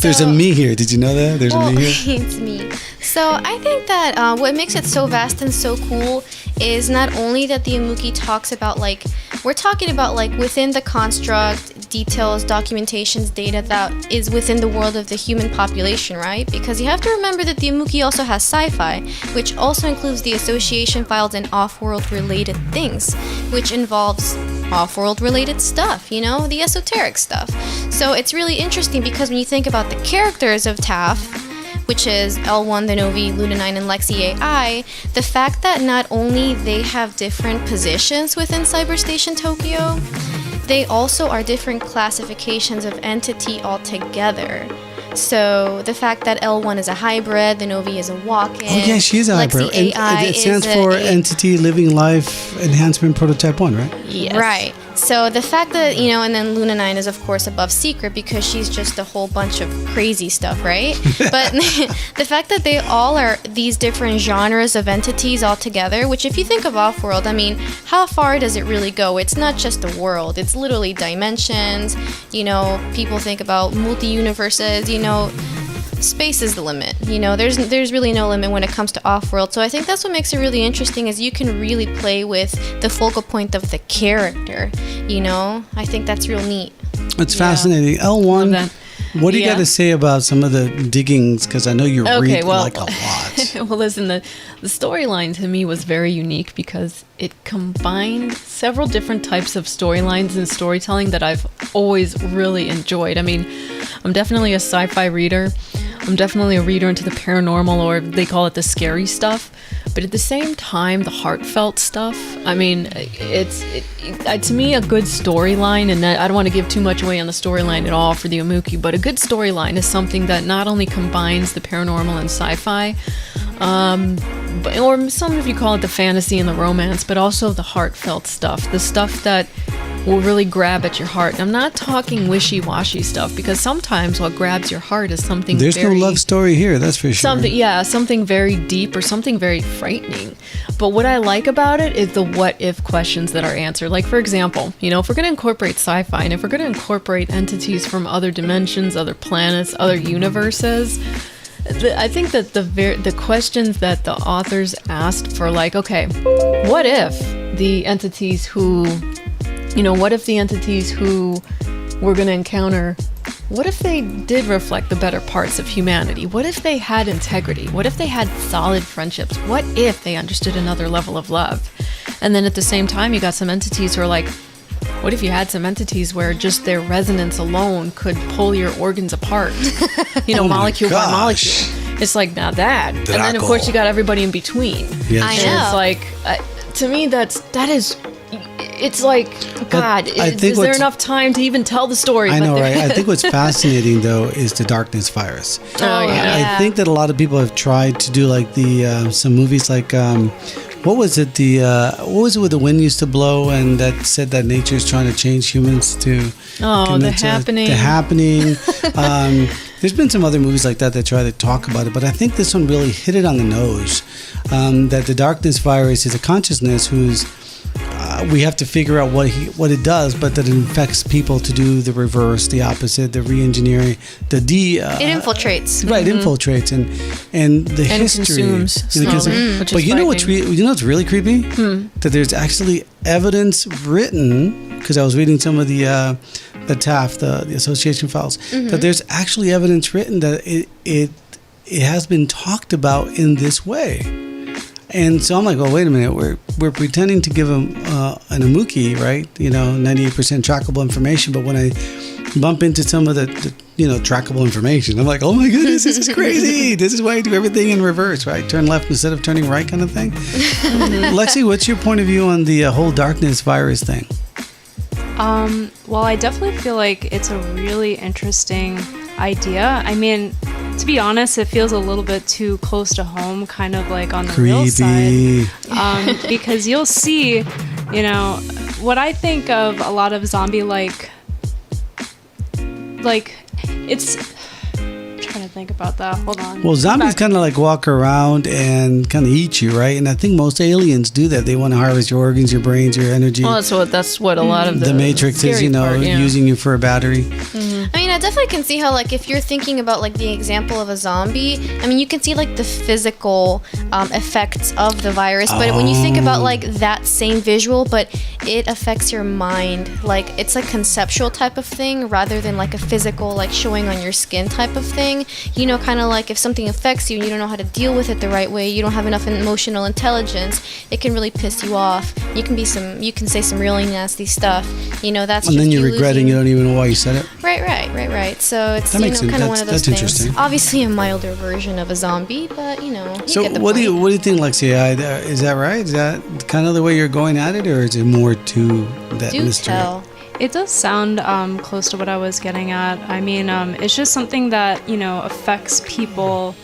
There's a me here. Did you know that? There's a me here? It's me. So I think that what makes it so vast and so cool is not only that the Amuechi talks about like we're talking about like within the construct, details, documentations, data that is within the world of the human population, right? Because you have to remember that the Amuechi also has sci-fi, which also includes the association files and off-world related things, which involves off-world related stuff, you know, the esoteric stuff. So it's really interesting because when you think about the characters of TAF, which is L1, the Novi, Luna 9, and Lexi AI, the fact that not only they have different positions within Cyberstation Tokyo, they also are different classifications of entity altogether. So the fact that L1 is a hybrid, the Novi is a walk-in. Oh yeah, she is a hybrid. Lexi AI It stands is for Entity Living Life Enhancement Prototype 1, right? Yes. Right. So the fact that, you know, and then Luna 9 is of course above secret because she's just a whole bunch of crazy stuff, right? But the fact that they all are these different genres of entities all together, which if you think of off-world, I mean, how far does it really go? It's not just a world. It's literally dimensions. You know, people think about multi-universes, you know, space is the limit. You know, there's really no limit when it comes to off-world. So I think that's what makes it really interesting is you can really play with the focal point of the character. You know, I think that's real neat. It's fascinating. L1, that. what do you Yeah. got to say about some of the diggings? Because I know you read well- like a lot. Well, listen, the storyline to me was very unique because it combined several different types of storylines and storytelling that I've always really enjoyed. I mean, I'm definitely a sci-fi reader. I'm definitely a reader into the paranormal, or they call it the scary stuff. But at the same time, the heartfelt stuff. I mean, it's to me a good storyline, and I don't want to give too much away on the storyline at all for the Amuechi, but a good storyline is something that not only combines the paranormal and sci-fi, or some of you call it the fantasy and the romance, but also the heartfelt stuff, the stuff that will really grab at your heart. And I'm not talking wishy-washy stuff, because sometimes what grabs your heart is something There's very, no love story here, that's for sure. something very deep or something very frightening. But what I like about it is the what-if questions that are answered. Like, for example, you know, if we're going to incorporate sci-fi, and if we're going to incorporate entities from other dimensions, other planets, other universes, I think that the questions that the authors asked for, like, okay, what if the entities who, you know, what if the entities who we're going to encounter, what if they did reflect the better parts of humanity? What if they had integrity? What if they had solid friendships? What if they understood another level of love? And then at the same time, you got some entities who are like, what if you had some entities where just their resonance alone could pull your organs apart? You know, Oh my molecule by gosh. molecule. It's like, now that. And then, of Draco. course, you got everybody in between. Yes. I And know. it's like, to me, that is, it's like, God, I think is there what's- enough time to even tell the story? I But know, there- right? I think what's fascinating, though, is the darkness virus. Oh, yeah. I think that a lot of people have tried to do like the some movies like what was it with the wind used to blow and that said that nature is trying to change humans to Oh, commit The Happening. The Happening. There's been some other movies like that try to talk about it, but I think this one really hit it on the nose. That the darkness virus is a consciousness who's we have to figure out what it does, but that it infects people to do the reverse, the opposite, the re-engineering, It infiltrates. right, infiltrates and the And history consumes and it slowly, which but is you know what's frightening. you know what's really creepy? That there's actually evidence written, because I was reading some of the TAF, the association files, that there's actually evidence written that it has been talked about in this way. And so I'm like, oh, wait a minute, we're pretending to give them an Amuechi, right? You know, 98% trackable information, but when I bump into some of the trackable information, I'm like, oh my goodness, this is crazy. This is why I do everything in reverse, right? Turn left instead of turning right, kind of thing. Lexi, what's your point of view on the whole darkness virus thing? Well, I definitely feel like it's a really interesting idea. I mean, to be honest, it feels a little bit too close to home, kind of like on the real Creepy. side. Because you'll see, you know, what I think of a lot of zombie-like, it's... I'm trying to think about that. Hold on. Well, zombies Back- kind of like walk around and kind of eat you, right? And I think most aliens do that. They want to harvest your organs, your brains, your energy. Well, that's what a lot of the Matrix is, scary part, yeah. using you for a battery. I mean, I definitely can see how, like, if you're thinking about, like, the example of a zombie, I mean, you can see, like, the physical effects of the virus. But when you think about, like, that same visual, but it affects your mind. Like, it's a conceptual type of thing rather than like a physical, like showing on your skin type of thing. You know, kind of like if something affects you and you don't know how to deal with it the right way, you don't have enough emotional intelligence, it can really piss you off. You can say some really nasty stuff. You know, that's And just then you're you regretting you losing. don't even know why you said it. Right. So it's, That you know, makes sense. kind of one of those That's things. interesting. Obviously a milder version of a zombie, but you know, you So get the what do point. you think, Lexi? Is that right? Is that kind of the way you're going at it, or is it more to that Do mystery? tell. It does sound close to what I was getting at. I mean, it's just something that, you know, affects people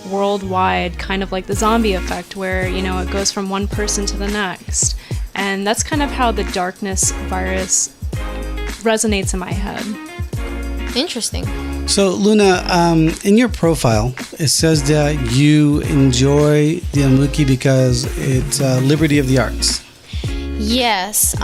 worldwide, kind of like the zombie effect, where, you know, it goes from one person to the next. And that's kind of how the darkness virus resonates in my head. Interesting. So, Luna, in your profile, it says that you enjoy the Amuechi because it's liberty of the arts. Yes.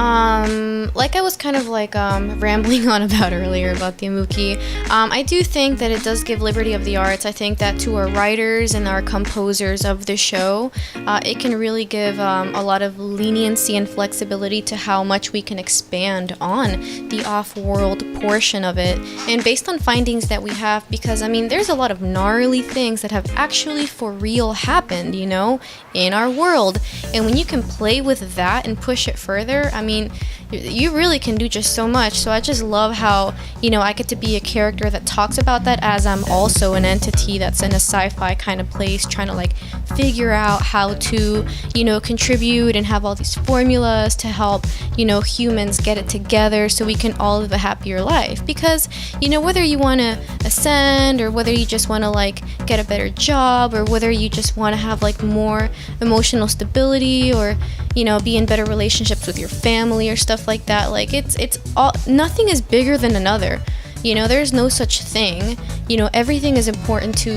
Like I was kind of like rambling on about earlier about the Amuechi. I do think that it does give liberty of the arts. I think that to our writers and our composers of the show, it can really give a lot of leniency and flexibility to how much we can expand on the off-world portion of it. And based on findings that we have, because I mean, there's a lot of gnarly things that have actually for real happened, you know, in our world. And when you can play with that and push it further, I mean, you really can do just so much. So I just love how, you know, I get to be a character that talks about that as I'm also an entity that's in a sci-fi kind of place trying to like figure out how to, you know, contribute and have all these formulas to help, you know, humans get it together so we can all live a happier life. Because, you know, whether you want to ascend or whether you just want to like get a better job or whether you just want to have like more emotional stability or, you know, be in better relationships with your family or stuff like that, like it's all, nothing is bigger than another. You know, there's no such thing. You know, everything is important to,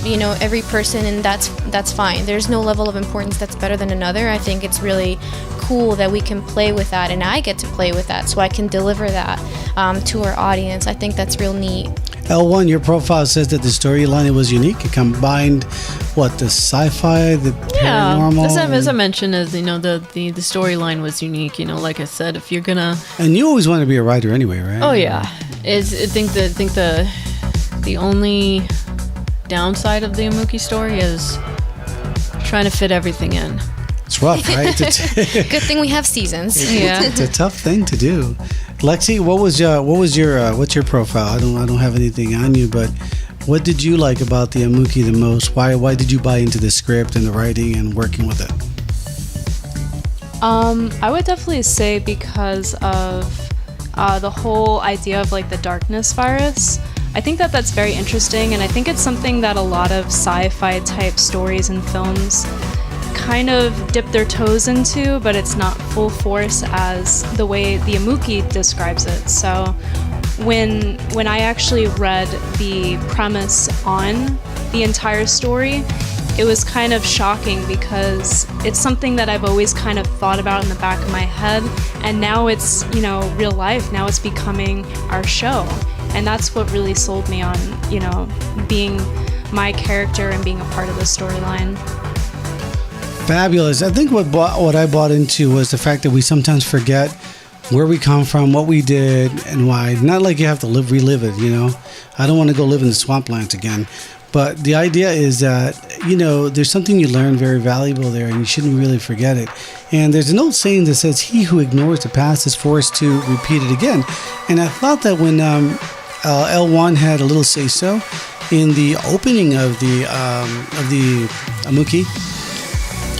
you know, every person, and that's fine. There's no level of importance that's better than another. I think it's really cool that we can play with that, and I get to play with that, so I can deliver that to our audience. I think that's real neat. L1, your profile says that the storyline was unique. It combined the sci-fi, the paranormal. As I mentioned, as you know, the storyline was unique. You know, like I said, if you're gonna, And you always wanted to be a writer anyway, right? oh yeah, I think the only downside of the Amuechi story is trying to fit everything in. It's rough, right? Good thing we have seasons. Yeah. It's a tough thing to do. Lexi, what's your profile? I don't have anything on you, but what did you like about the Amuechi the most? Why did you buy into the script and the writing and working with it? I would definitely say because of the whole idea of like the darkness virus. I think that that's very interesting, and I think it's something that a lot of sci-fi type stories and films kind of dip their toes into, but it's not full force as the way the Amuechi describes it. So when I actually read the premise on the entire story, it was kind of shocking because it's something that I've always kind of thought about in the back of my head, and now it's, you know, real life. Now it's becoming our show, and that's what really sold me on, you know, being my character and being a part of the storyline. Fabulous. I think what I bought into was the fact that we sometimes forget where we come from, what we did, and why. Not like you have to relive it, you know. I don't want to go live in the swamplands again. But the idea is that, you know, there's something you learn very valuable there, and you shouldn't really forget it. And there's an old saying that says, "He who ignores the past is forced to repeat it again." And I thought that when L1 had a little say-so in the opening of the Amuechi.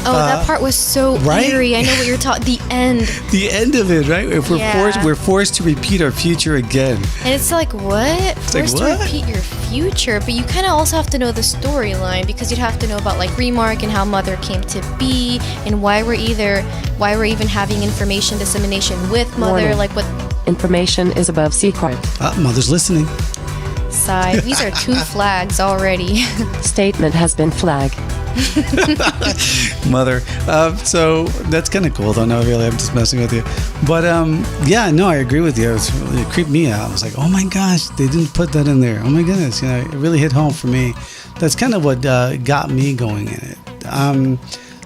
Oh, that part was so right? eerie. I know what you're talking. The end, The end of it, right? If we're forced to repeat our future again. and it's like what? Forced to what? repeat your future, but you kind of also have to know the storyline because you'd have to know about like Remark and how Mother came to be, and why we're even having information dissemination with Mother. Warning. Like what? Information is above secret. Mother's listening. Side. These are two flags already. Statement has been flagged. Mother. So that's kind of cool, though. No, really, I'm just messing with you. But yeah, no, I agree with you. It creeped me out. I was like, oh my gosh, they didn't put that in there. Oh my goodness, you know, it really hit home for me. That's kind of what got me going in it.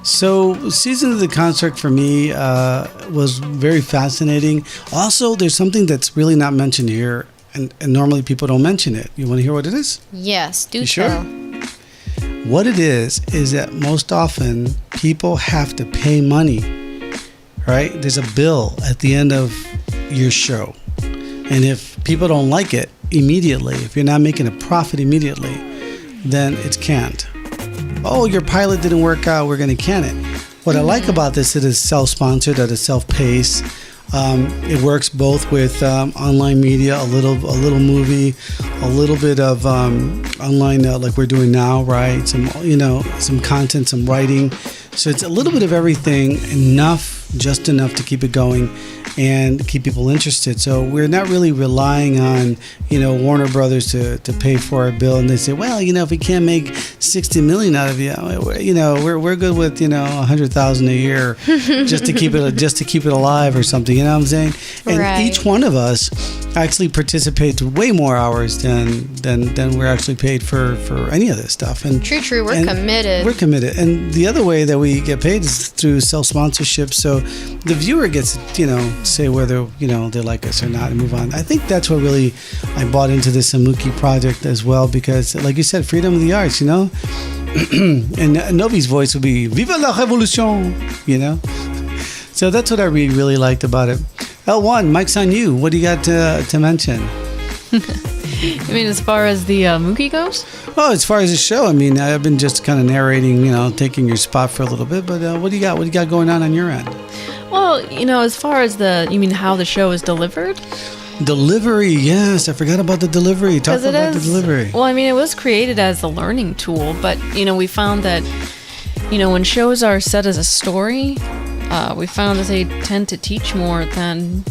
So, Season of the Construct for me was very fascinating. Also, there's something that's really not mentioned here, and normally people don't mention it. You want to hear what it is? Yes, do You tell. sure? What it is that most often people have to pay money, right? There's a bill at the end of your show. And if people don't like it immediately, if you're not making a profit immediately, then it's canned. Oh, your pilot didn't work out, we're going to can it. What I like about this, it is self-sponsored, that is self-paced. It works both with online media, a little movie, a little bit of online like we're doing now, right? Some content, some writing. So it's a little bit of everything, just enough to keep it going and keep people interested. So we're not really relying on, Warner Brothers to pay for our bill. And they say, well, if we can't make 60 million out of you, we're good with, 100,000 a year just to keep it alive or something. You know what I'm saying? And Right. each one of us actually participates way more hours than we're actually paid for any of this stuff. And True. We're and committed. We're committed. And the other way that we get paid is through self-sponsorship. So the viewer gets, say whether, they like us or not and move on. I think that's what really I bought into this Amuechi project as well, because like you said, freedom of the arts, and Novi's voice would be Viva la Revolution, So that's what I really liked about it. L1, mic's on you. What do you got to mention? I mean, as far as the Mookie goes? Well, as far as the show, I mean, I've been just kind of narrating, taking your spot for a little bit. But what do you got? What do you got going on your end? Well, as far as you mean how the show is delivered? Delivery, yes. I forgot about the delivery. Talk about the delivery. Well, I mean, it was created as a learning tool, but, we found that, when shows are set as a story, we found that they tend to teach more than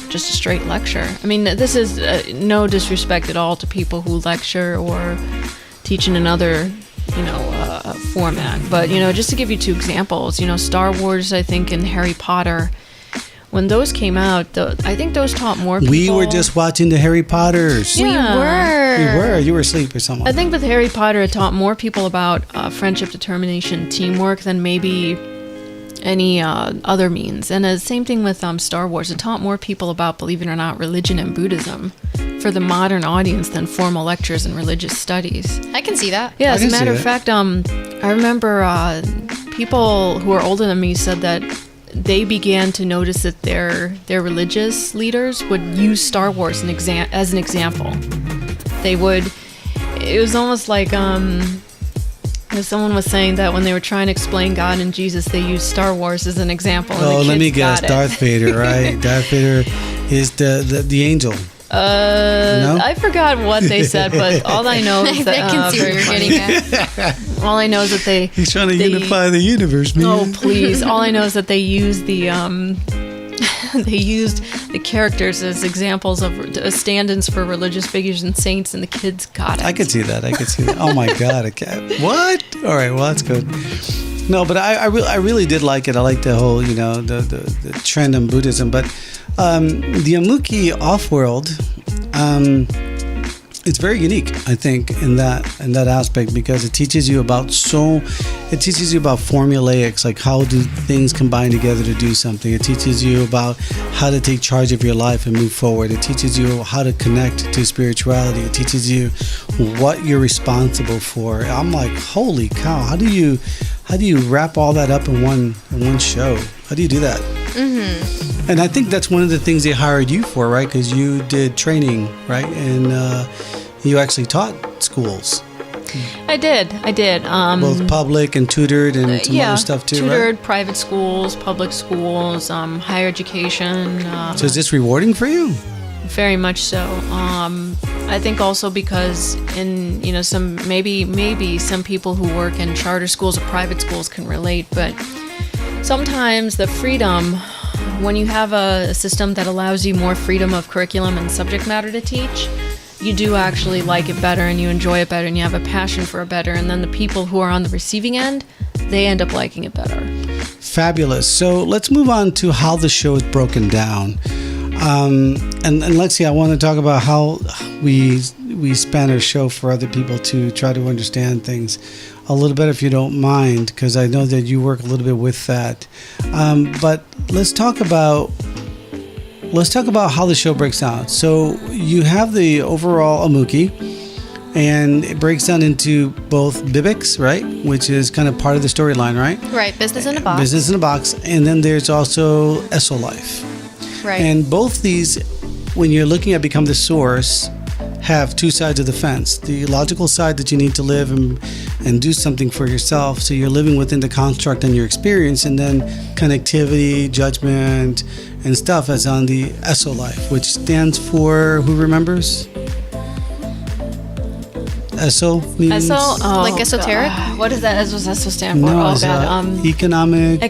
just a straight lecture. I mean, this is no disrespect at all to people who lecture or teach in another, format. But, just to give you two examples, Star Wars, I think, and Harry Potter, when those came out, I think those taught more people. We were just watching the Harry Potters. Yeah. You were asleep or something. I think with Harry Potter, it taught more people about friendship, determination, teamwork than maybe any other means. And the same thing with Star Wars. It taught more people about, believe it or not, religion and Buddhism for the modern audience than formal lectures and religious studies. I can see that. Yeah, I as a can matter see of fact, I remember people who are older than me said that they began to notice that their religious leaders would use Star Wars as an example. It was almost like someone was saying that when they were trying to explain God and Jesus, they used Star Wars as an example. And Oh, the let me kids guess. got it. Darth Vader, right? Darth Vader is the angel. No? I forgot what they said, but all I know is that I can see what very you're funny. getting at. All I know is that He's trying to unify the universe, man. Oh, please! All I know is that they used the characters as examples of stand-ins for religious figures and saints, and the kids got it. I could see that. Oh my God! What? All right. Well, that's good. No, but I really did like it. I like the whole, the trend in Buddhism. But the Amuechi Offworld, it's very unique, I think, in that aspect, because it teaches you about formulaics, like how do things combine together to do something. It teaches you about how to take charge of your life and move forward. It teaches you how to connect to spirituality. It teaches you what you're responsible for. I'm like, holy cow! How do you wrap all that up in one show? How do you do that? Mm-hmm. And I think that's one of the things they hired you for, right? Because you did training, right? And you actually taught schools. I did. Both public and tutored and some other stuff too, tutored, right? private schools, public schools, higher education. So is this rewarding for you? Very much so. I think also because in some maybe some people who work in charter schools or private schools can relate, but sometimes the freedom, when you have a system that allows you more freedom of curriculum and subject matter to teach, you do actually like it better and you enjoy it better and you have a passion for it better, and then the people who are on the receiving end, they end up liking it better. Fabulous. So let's move on to how the show is broken down. And Lexi, I want to talk about how we span our show for other people to try to understand things. a little bit if you don't mind, because I know that you work a little bit with that. But let's talk about how the show breaks down. So you have the overall Amuechi, and it breaks down into both Bibics, right, which is kind of part of the storyline, right? Right, business in a box. Business in a box, and then there's also ESO-Life. Right. And both these, when you're looking at Become the Source, have two sides of the fence. The logical side that you need to live and do something for yourself, so you're living within the construct and your experience, and then connectivity, judgment, and stuff as on the ESO-Life, which stands for, who remembers? ESO means? ESO? Oh, Like esoteric? God. What does that ESO stand for? No, Oh, it's, God. economic,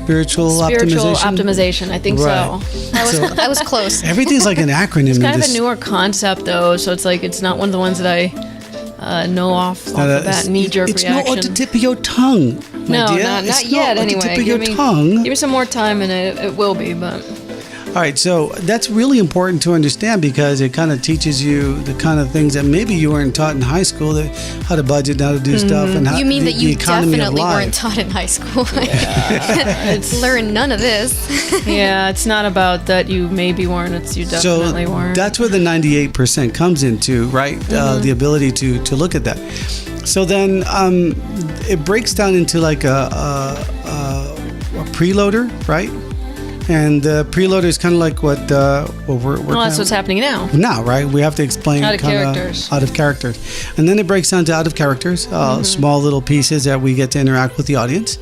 Spiritual optimization. I think Right. so. I was close. Everything's like an acronym. It's in kind of this. a newer concept, though, so it's like it's not one of the ones that I know off of that knee-jerk it's reaction. not on the tip of your tongue, my No, dear. not It's yet. on the Anyway, tip of your tongue. give me some more time, and it will be. But All right, so that's really important to understand, because it kind of teaches you the kind of things that maybe you weren't taught in high school, that how to budget, how to do stuff, and how You mean the that you economy of definitely life. weren't taught in high school? Learn none of this. yeah, it's not about that you maybe weren't. It's you definitely weren't. That's where the 98% comes into, right? The ability to look at that. So then it breaks down into like a preloader, right? And the preloader is kind of like what we're well, that's what's happening now. now, right? We have to explain Out of kinda characters. out of characters, and then it breaks down to out of characters, small little pieces that we get to interact with the audience,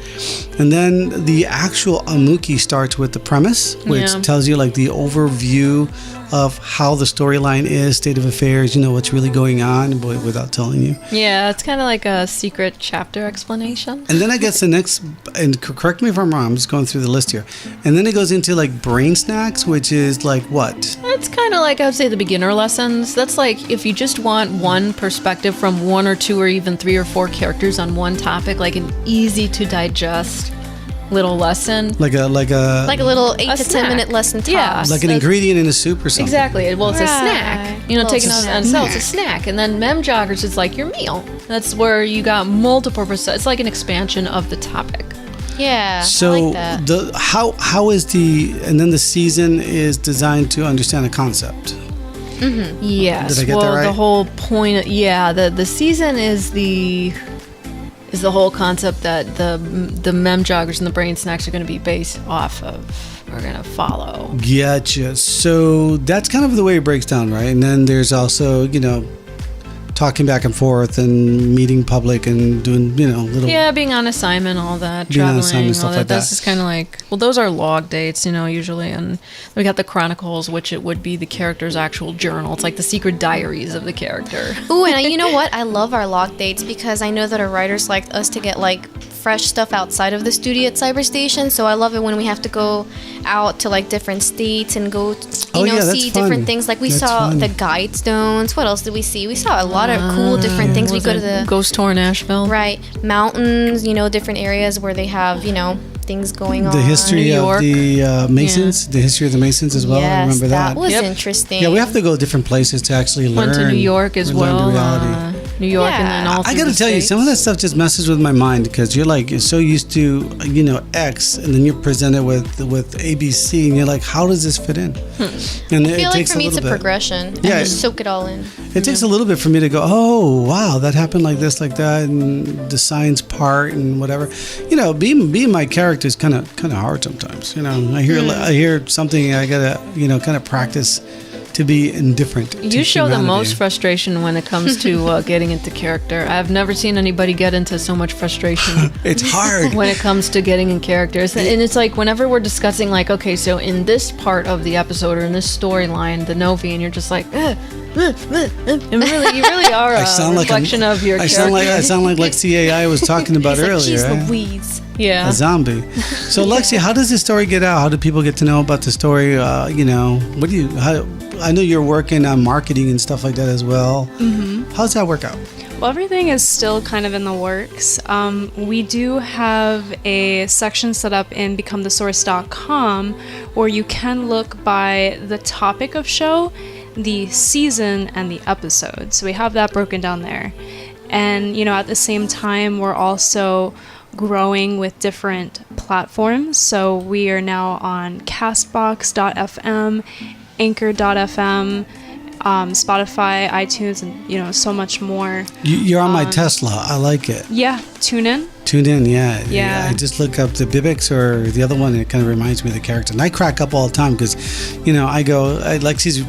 and then the actual Amuechi starts with the premise, which Yeah. tells you like the overview of how the storyline is, state of affairs, what's really going on, but without telling you. Yeah, it's kind of like a secret chapter explanation. And then I guess the next, and correct me if I'm wrong, I'm just going through the list here. And then it goes into like brain snacks, which is like what? It's kind of like, I would say, the beginner lessons. That's like if you just want one perspective from one or two or even 3 or 4 characters on one topic, like an easy to digest little lesson. Like a Like a little 8 A to snack. 10 minute lesson tops. Yeah. like an ingredient in a soup or something. Exactly. Well, it's a snack. Well, Taking it's on a itself, it's a snack. And then mem joggers is like your meal. That's where you got multiple percent. It's like an expansion of the topic. Yeah, So I like that. how is and then the season is designed to understand a concept. Yes. Did I get well, that right? the whole point. The season is the whole concept that the mem joggers and the brain snacks are going to be based off of. Are going to follow. Gotcha. So that's kind of the way it breaks down, right? And then there's also, talking back and forth and meeting public and doing, little. Yeah, being on assignment, all that, Being on traveling, assignment, all stuff that. like that. This is kind of like, well, those are log dates, usually, and we got the chronicles, which it would be the character's actual journal. It's like the secret diaries of the character. Ooh, and you know what? I love our log dates because I know that our writers like us to get like fresh stuff outside of the studio at Cyberstation. So I love it when we have to go out to like different states and go, that's see fun. different things. Like we That's saw fun. the guide stones. What else did we see? We saw a lot of cool different things. We Was go it to the Ghost Tour in Asheville. right mountains, different areas where they have, things going on. The history New of York. the Masons, the history of the Masons as well. I Yes, remember that. was Yep. interesting. Yeah, we have to go different places to actually learn. Went to New York as learn the well. reality. New York and then Yeah. all I through gotta the tell you, States. some of that stuff just messes with my mind because you're so used to, X, and then you're presented with ABC, and you're like, how does this fit in? And I feel like for me it's a bit. progression. Yeah. And just soak it all in. It takes a little bit for me to go, oh wow, that happened like this, like that, and the science part and whatever. Being my character is kind of hard sometimes. I hear something, I gotta kind of practice to be indifferent. to You show the humanity. most frustration when it comes to getting into character. I've never seen anybody get into so much frustration It's hard. when it comes to getting in characters. And it's like whenever we're discussing, like, okay, so in this part of the episode or in this storyline, the Novi, and you're just like, and really, you really are a reflection of your I character. sound like Lexi AI was talking about It's like, earlier. geez Right? Louise. Yeah. A zombie. So Lexi, how does this story get out? How do people get to know about the story? What do you? I know you're working on marketing and stuff like that as well. Mm-hmm. How's that work out? Well, everything is still kind of in the works. We do have a section set up in becomethesource.com where you can look by the topic of show, the season, and the episode. So we have that broken down there. And, at the same time, we're also growing with different platforms. So we are now on Castbox.fm, Anchor.fm, Spotify, iTunes, and so much more. You're on my Tesla. I like it. Yeah, tune in. Tuned in, yeah. Yeah. I just look up the Bibix or the other one. And it kind of reminds me of the character, and I crack up all the time because, Lexi's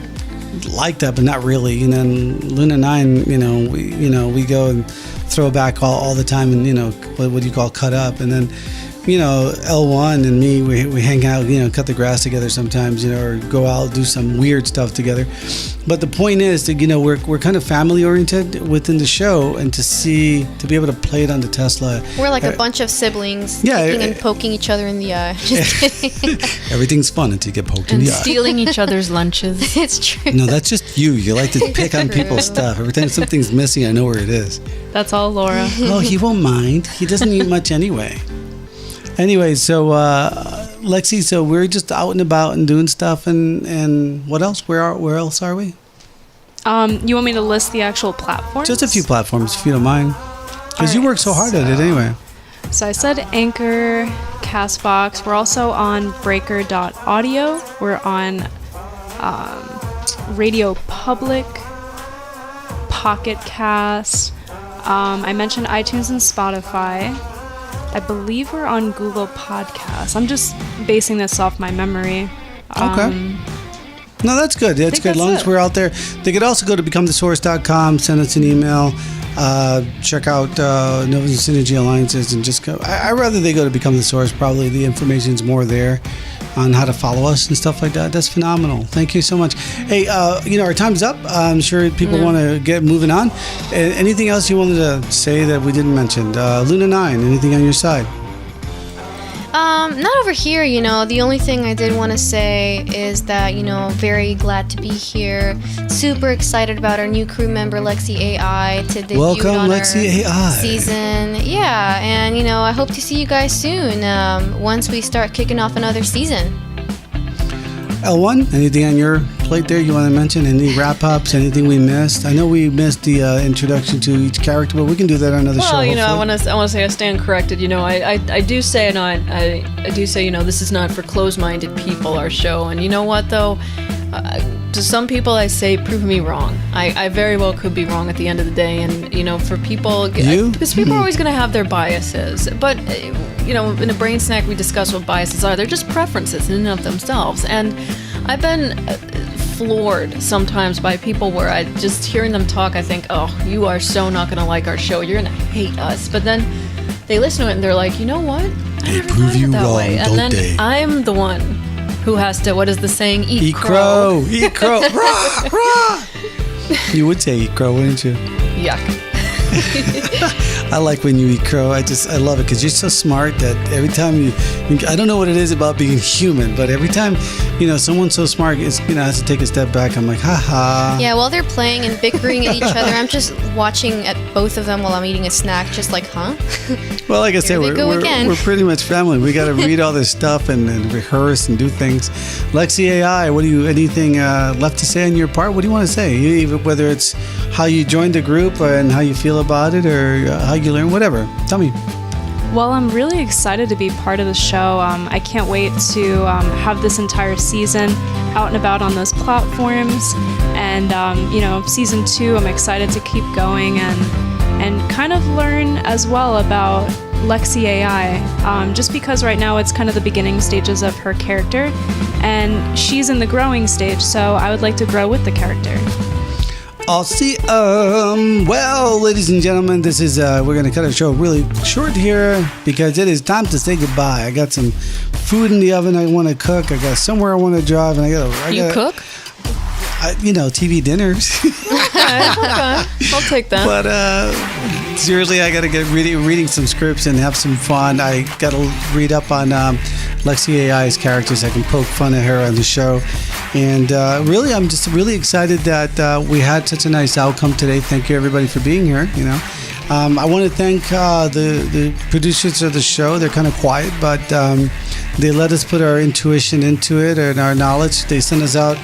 like that, but not really. And then Luna 9, we go and throw back all the time, and what do you call cut up, and then. L1 and me, we hang out, cut the grass together sometimes, or go out, do some weird stuff together. But the point is that, we're kind of family oriented within the show, and to be able to play it on the Tesla. We're like a bunch of siblings, kicking and poking each other in the eye. Just kidding. Everything's fun until you get poked in And the eye. stealing each other's lunches. It's true. No, that's just you. You like to pick on people's stuff. Every time something's missing, I know where it is. That's all Laura. Oh, he won't mind. He doesn't eat much anyway. Anyway, so Lexi, so we're just out and about and doing stuff, and what else? Where else are we? You want me to list the actual platforms? Just a few platforms, if you don't mind, because you work so hard at it anyway. So I said Anchor, Castbox. We're also on Breaker.audio. We're on Radio Public, Pocket Cast. I mentioned iTunes and Spotify. I believe we're on Google Podcasts. I'm just basing this off my memory. Okay. No, that's good. That's good. As long as we're out there. They could also go to becomethesource.com, send us an email, check out Nova Synergy Alliances, and just go. I'd rather they go to Become the Source. Probably the information's more there on how to follow us and stuff like that. That's phenomenal. Thank you so much. Hey, our time's up. I'm sure people want to get moving on. Anything else you wanted to say that we didn't mention? Luna 9, anything on your side? Not over here, The only thing I did want to say is that, very glad to be here. Super excited about our new crew member, Lexi AI, to debut Welcome, on Lexi our AI. season. Yeah, and, I hope to see you guys soon once we start kicking off another season. L1, anything on your plate there you want to mention? Any wrap-ups, anything we missed? I know we missed the introduction to each character, but we can do that on another show. Well, I hopefully. want to say I stand corrected. I do say, and I do say, this is not for closed-minded people, our show. And you know what, though? To some people, I say, prove me wrong. I very well could be wrong at the end of the day. And, for people... Because people are always going to have their biases. But, in a brain snack, we discuss what biases are. They're just preferences in and of themselves. And I've been floored sometimes by people where I just hearing them talk, I think, oh, you are so not going to like our show. You're going to hate us. But then they listen to it and they're like, you know what? I never prove thought of you it that wrong, way. And don't then they? I'm the one who has to, what is the saying? Eat crow. Eat crow. Rah, rah. You would say eat crow, wouldn't you? Yuck. I like when you eat crow. I love it because you're so smart that every time I don't know what it is about being human, but every time, someone's so smart, has to take a step back. I'm like, haha. Yeah, while they're playing and bickering at each other, I'm just watching at both of them while I'm eating a snack, just like, huh? Well, like I said, we're pretty much family. We got to read all this stuff and rehearse and do things. Lexi AI, anything left to say on your part? What do you want to say? Whether it's how you joined the group and how you feel about it, or how you learn, whatever. Tell me. Well, I'm really excited to be part of the show. I can't wait to have this entire season out and about on those platforms. And, season 2, I'm excited to keep going and kind of learn as well about Lexi AI. Just because right now it's kind of the beginning stages of her character, and she's in the growing stage, so I would like to grow with the character. Awesome. Well, ladies and gentlemen, this is we're gonna cut our show really short here because it is time to say goodbye. I got some food in the oven I want to cook. I got somewhere I want to drive, and I gotta cook? TV dinners. Okay, I'll take that. But seriously, I gotta get reading some scripts and have some fun. I gotta read up on Lexi AI's characters. I can poke fun at her on the show. And really, I'm just really excited that we had such a nice outcome today. Thank you, everybody, for being here. I want to thank the producers of the show. They're kind of quiet, but they let us put our intuition into it and our knowledge. They sent us out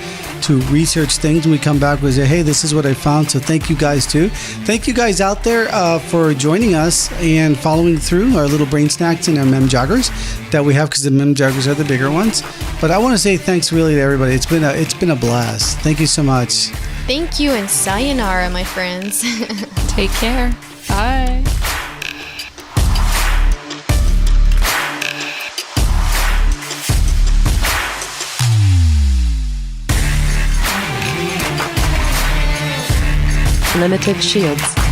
to research things, and we come back and say, hey, this is what I found. So thank you guys too. Thank you guys out there for joining us and following through our little brain snacks and our mem joggers that we have, because the mem joggers are the bigger ones. But I want to say thanks really to everybody. It's been a blast. Thank you so much. Thank you and sayonara, my friends. Take care. Bye. Limited shields.